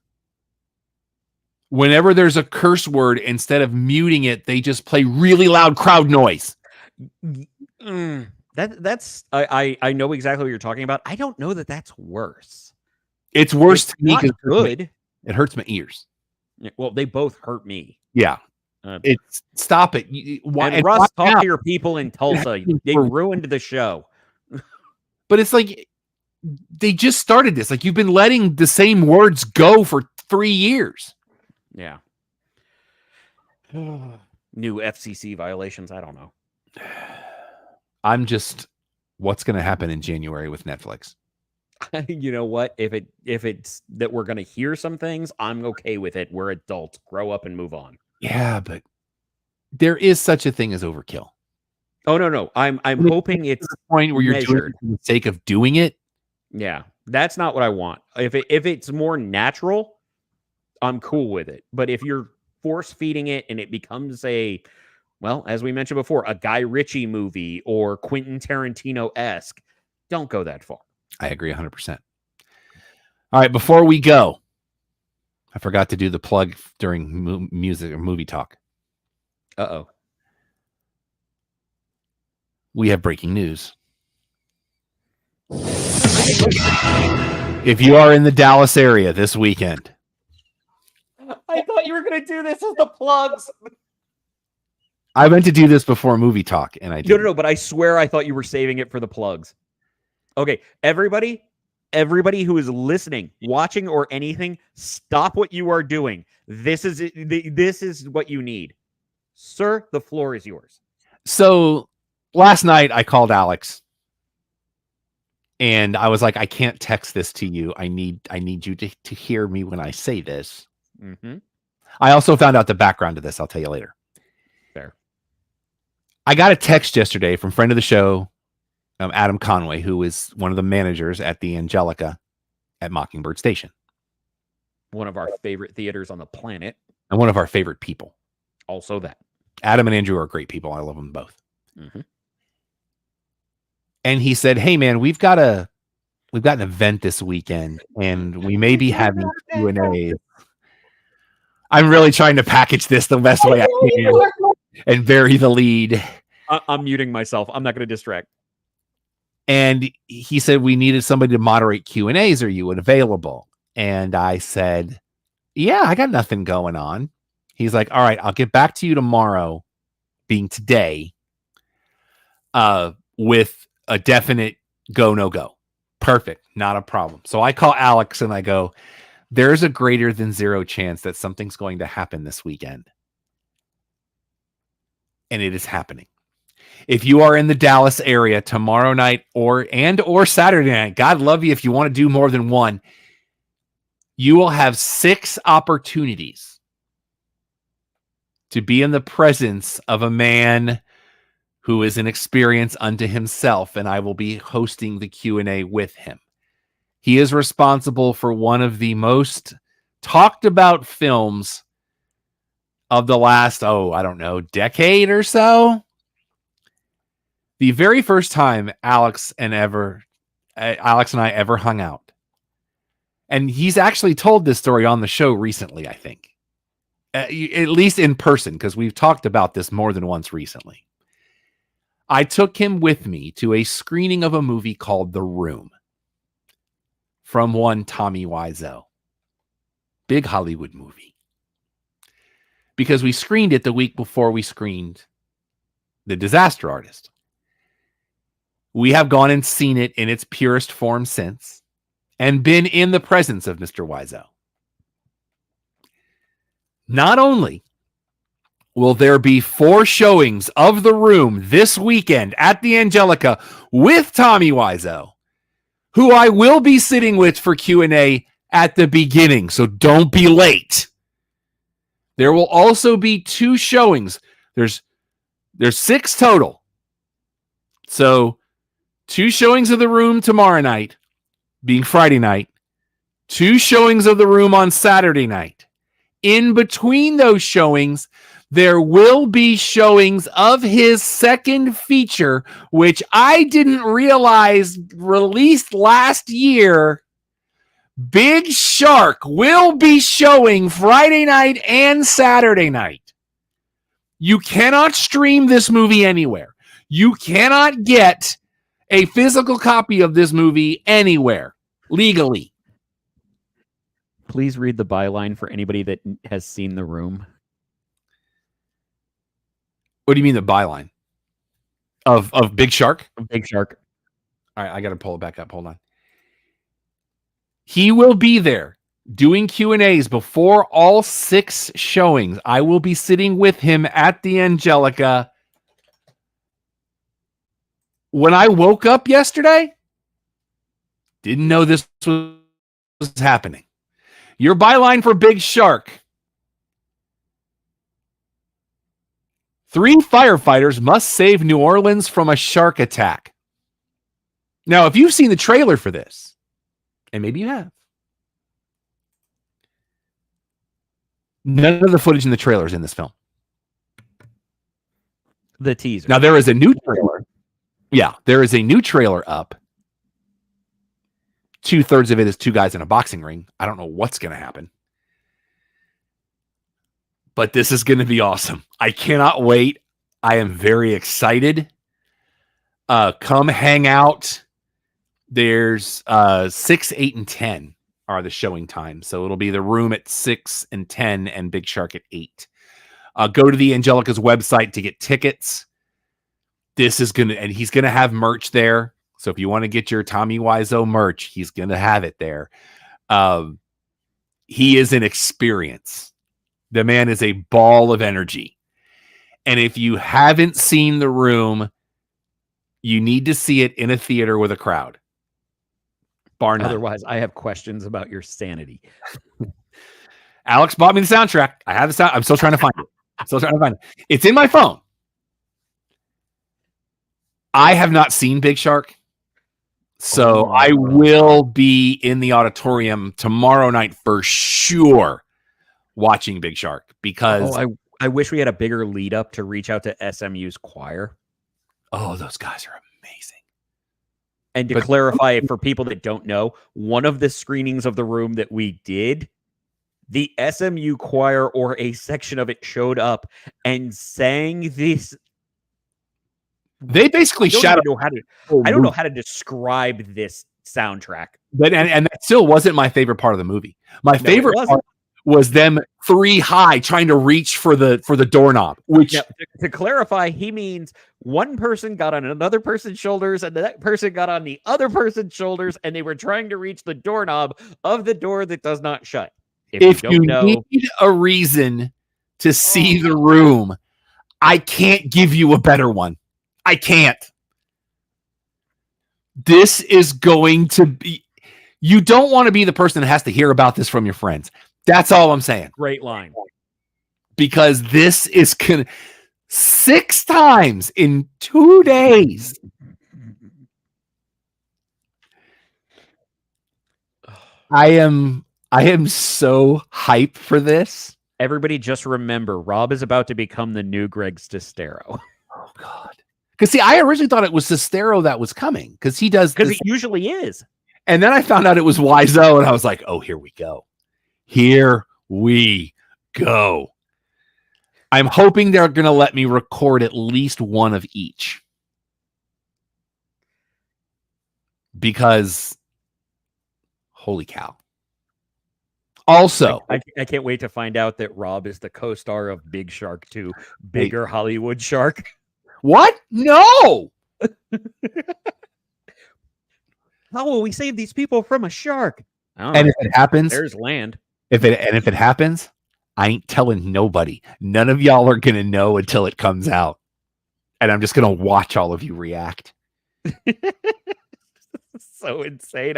Whenever there's a curse word, instead of muting it, they just play really loud crowd noise. That's I know exactly what you're talking about. I don't know that that's worse. It's worse to me because good. It hurts my ears. Well, they both hurt me. Yeah. Stop it. Why? And Russ, talk to your people in Tulsa. They ruined the show. But it's like they just started this. Like you've been letting the same words go for 3 years. Yeah. New FCC violations. I don't know. I'm just, what's going to happen in January with Netflix? You know what? If it's that we're going to hear some things, I'm okay with it. We're adults. Grow up and move on. Yeah, but there is such a thing as overkill. Oh no. I'm hoping it's the point where you're doing it for the sake of doing it. Yeah, that's not what I want. If it's more natural, I'm cool with it. But if you're force feeding it and it becomes as we mentioned before, a Guy Ritchie movie or Quentin Tarantino-esque, don't go that far. I agree 100%. All right, before we go, I forgot to do the plug during music or movie talk. Uh-oh. We have breaking news. If you are in the Dallas area this weekend. I thought you were going to do this as the plugs. I meant to do this before movie talk, and I didn't. No, but I swear I thought you were saving it for the plugs. Okay, everybody who is listening, watching, or anything, stop what you are doing. This is what you need. Sir, the floor is yours. So last night I called Alex and I was like, I can't text this to you. I need you to hear me when I say this. Mm-hmm. I also found out the background to this. I'll tell you later. Fair. I got a text yesterday from friend of the show, Adam Conway, who is one of the managers at the Angelica at Mockingbird Station. One of our favorite theaters on the planet. And one of our favorite people. Also that. Adam and Andrew are great people. I love them both. Mm-hmm. And he said, hey, man, we've got an event this weekend, and we may be having Q&A. I'm really trying to package this the best way I can and bury the lead. I'm muting myself. I'm not going to distract. And he said we needed somebody to moderate Q&As. Are you available? And I said, yeah, I got nothing going on. He's like, all right, I'll get back to you tomorrow, being today, with a definite go, no go. Perfect. Not a problem. So I call Alex and I go, there's a greater than 0 chance that something's going to happen this weekend. And it is happening. If you are in the Dallas area tomorrow night or Saturday night, God love you if you want to do more than one, you will have 6 opportunities to be in the presence of a man who is an experience unto himself, and I will be hosting the Q&A with him. He is responsible for one of the most talked about films of the last, decade or so. The very first time Alex and I ever hung out. And he's actually told this story on the show recently, I think. At least in person, because we've talked about this more than once recently. I took him with me to a screening of a movie called The Room from one Tommy Wiseau. Big Hollywood movie. Because we screened it the week before we screened The Disaster Artist. We have gone and seen it in its purest form since and been in the presence of Mr. Wiseau. Not only will there be 4 showings of The Room this weekend at the Angelica with Tommy Wiseau, who I will be sitting with for Q&A at the beginning, so don't be late. There will also be 2 showings. There's 6 total. So 2 showings of The Room tomorrow night, being Friday night. 2 showings of The Room on Saturday night. In between those showings, there will be showings of his second feature, which I didn't realize released last year. Big Shark will be showing Friday night and Saturday night. You cannot stream this movie anywhere. You cannot get a physical copy of this movie anywhere legally. Please read the byline for anybody that has seen The Room. What do you mean the byline? Of Big Shark? Big Shark. All right, I got to pull it back up. Hold on. He will be there doing Q&As before all 6 showings. I will be sitting with him at the Angelica. When I woke up yesterday, didn't know this was happening. Your byline for Big Shark. 3 firefighters must save New Orleans from a shark attack. Now, if you've seen the trailer for this, and maybe you have, none of the footage in the trailer is in this film. The teaser. Now, there is a new trailer. Yeah, there is a new trailer up. 2/3 of it is 2 guys in a boxing ring. I don't know what's going to happen. But this is going to be awesome. I cannot wait. I am very excited. Come hang out. There's 6, 8, and 10 are the showing times. So it'll be The Room at 6 and 10 and Big Shark at 8. Go to the Angelica's website to get tickets. This is going to, and he's going to have merch there. So if you want to get your Tommy Wiseau merch, he's going to have it there. He is an experience. The man is a ball of energy. And if you haven't seen The Room, you need to see it in a theater with a crowd. Bar none. Otherwise, I have questions about your sanity. Alex bought me the soundtrack. I have the sound. I'm still trying to find it. It's in my phone. I have not seen Big Shark. So I will be in the auditorium tomorrow night for sure watching Big Shark because I wish we had a bigger lead up to reach out to SMU's choir. Oh, those guys are amazing. And to clarify for people that don't know, one of the screenings of The Room that we did, the SMU choir or a section of it showed up and sang this. They basically shouted. I don't know how to describe this soundtrack. But and that still wasn't my favorite part of the movie. My favorite part was them three high trying to reach for the doorknob. Which to clarify, he means one person got on another person's shoulders and that person got on the other person's shoulders, and they were trying to reach the doorknob of the door that does not shut. If you need a reason to see The Room, I can't give you a better one. I can't. This is going to be. You don't want to be the person that has to hear about this from your friends. That's all I'm saying. Great line. Because this is 6 times in 2 days. I am so hyped for this. Everybody just remember, Rob is about to become the new Greg Sestero. Oh, God. Because, see, I originally thought it was Sestero that was coming. Because it usually is. And then I found out it was Wiseau, and I was like, oh, here we go. Here we go. I'm hoping they're going to let me record at least one of each. Because, holy cow. Also, I can't wait to find out that Rob is the co-star of Big Shark 2, Bigger Hollywood Shark. What? No! How will we save these people from a shark? And if it happens, there's land. If it happens, I ain't telling nobody. None of y'all are gonna know until it comes out, and I'm just gonna watch all of you react. So insane!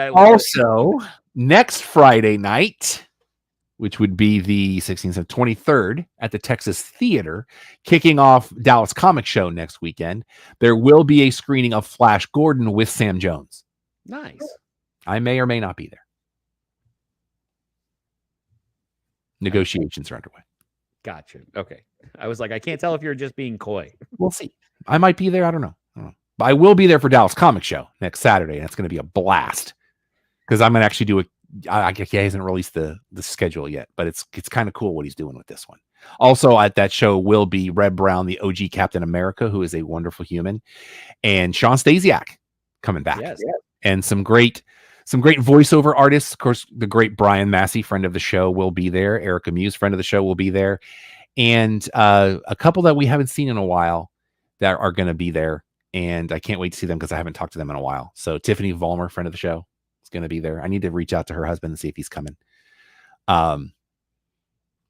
Next Friday night, which would be the 16th and 23rd at the Texas Theater, kicking off Dallas Comic Show next weekend, there will be a screening of Flash Gordon with Sam Jones. Nice. I may or may not be there. Negotiations are underway. Gotcha. Okay. I was like, I can't tell if you're just being coy. We'll see. I might be there. I don't know. But I will be there for Dallas Comic Show next Saturday, and it's going to be a blast because I'm going to actually do he hasn't released the schedule yet, but it's kind of cool what he's doing with this one. Also at that show will be Red Brown, the OG Captain America, who is a wonderful human, and Sean Stasiak coming back. Yes. And some great voiceover artists. Of course, the great Brian Massey, friend of the show, will be there. Erica Muse, friend of the show, will be there. And a couple that we haven't seen in a while that are going to be there. And I can't wait to see them because I haven't talked to them in a while. So Tiffany Vollmer, friend of the show, is going to be there. I need to reach out to her husband and see if he's coming. But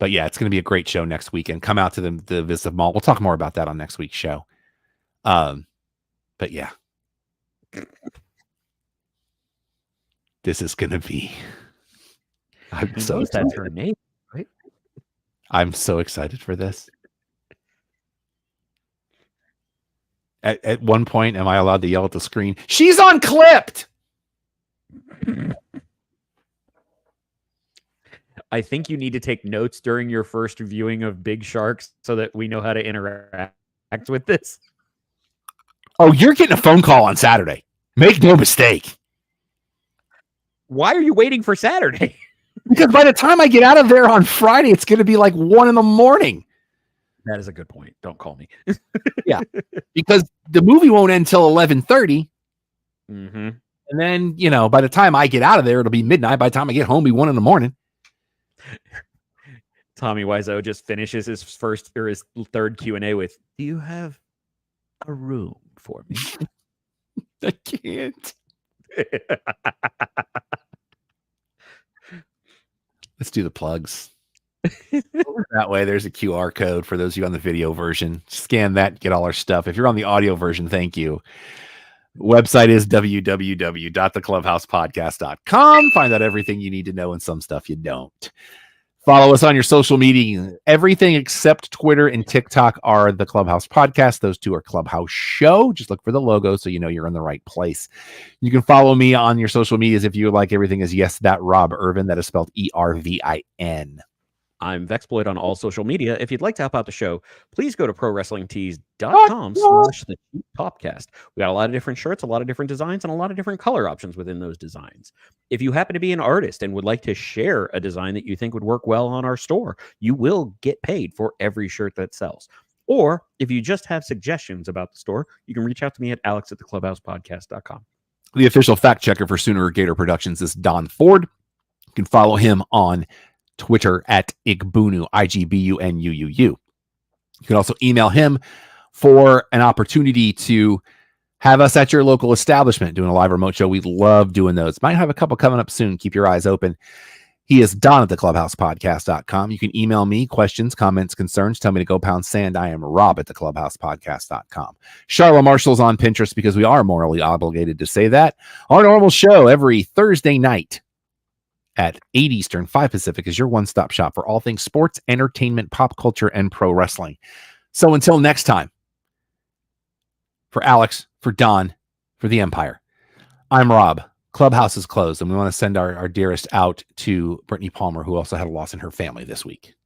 yeah, it's going to be a great show next weekend. Come out to the Visit Mall. We'll talk more about that on next week's show. But yeah. This is going to be. I'm so excited. That's her name, right? I'm so excited for this. At one point, am I allowed to yell at the screen? She's unclipped. I think you need to take notes during your first viewing of Big Sharks so that we know how to interact with this. Oh, you're getting a phone call on Saturday. Make no mistake. Why are you waiting for Saturday? Because by the time I get out of there on Friday, it's going to be like 1 a.m. That is a good point. Don't call me. Yeah, because the movie won't end until 11:30. Mm-hmm. And then, by the time I get out of there, it'll be midnight. By the time I get home, it'll be 1 a.m. Tommy Wiseau just finishes his first or his third Q&A with, "Do you have a room for me?" I can't. Let's do the plugs. That way, there's a QR code for those of you on the video version. Scan that, get all our stuff. If you're on the audio version, thank you. Website is www.theclubhousepodcast.com. Find out everything you need to know and some stuff you don't. Follow us on your social media. Everything except Twitter and TikTok are the Clubhouse Podcast. Those two are Clubhouse Show. Just look for the logo so you know you're in the right place. You can follow me on your social medias if you would like. Everything is yes, that Rob Irvin. That is spelled ERVIN. I'm Vexploit on all social media. If you'd like to help out the show, please go to prowrestlingtees.com/thepopcast. We got a lot of different shirts, a lot of different designs, and a lot of different color options within those designs. If you happen to be an artist and would like to share a design that you think would work well on our store, you will get paid for every shirt that sells. Or if you just have suggestions about the store, you can reach out to me at alex@theclubhousepodcast.com. The official fact checker for Sooner Gator Productions is Don Ford. You can follow him on Twitter at Igbunu, IGBUNUUU. You can also email him for an opportunity to have us at your local establishment doing a live remote show. We love doing those. Might have a couple coming up soon. Keep your eyes open. He is Don at theclubhousepodcast.com. You can email me questions, comments, concerns. Tell me to go pound sand. I am Rob at theclubhousepodcast.com. Charlotte Marshall's on Pinterest because we are morally obligated to say that. Our normal show every Thursday night at 8 Eastern, 5 Pacific is your one-stop shop for all things sports, entertainment, pop culture, and pro wrestling. So until next time, for Alex, for Don, for the Empire, I'm Rob. Clubhouse is closed, and we want to send our dearest out to Brittany Palmer, who also had a loss in her family this week.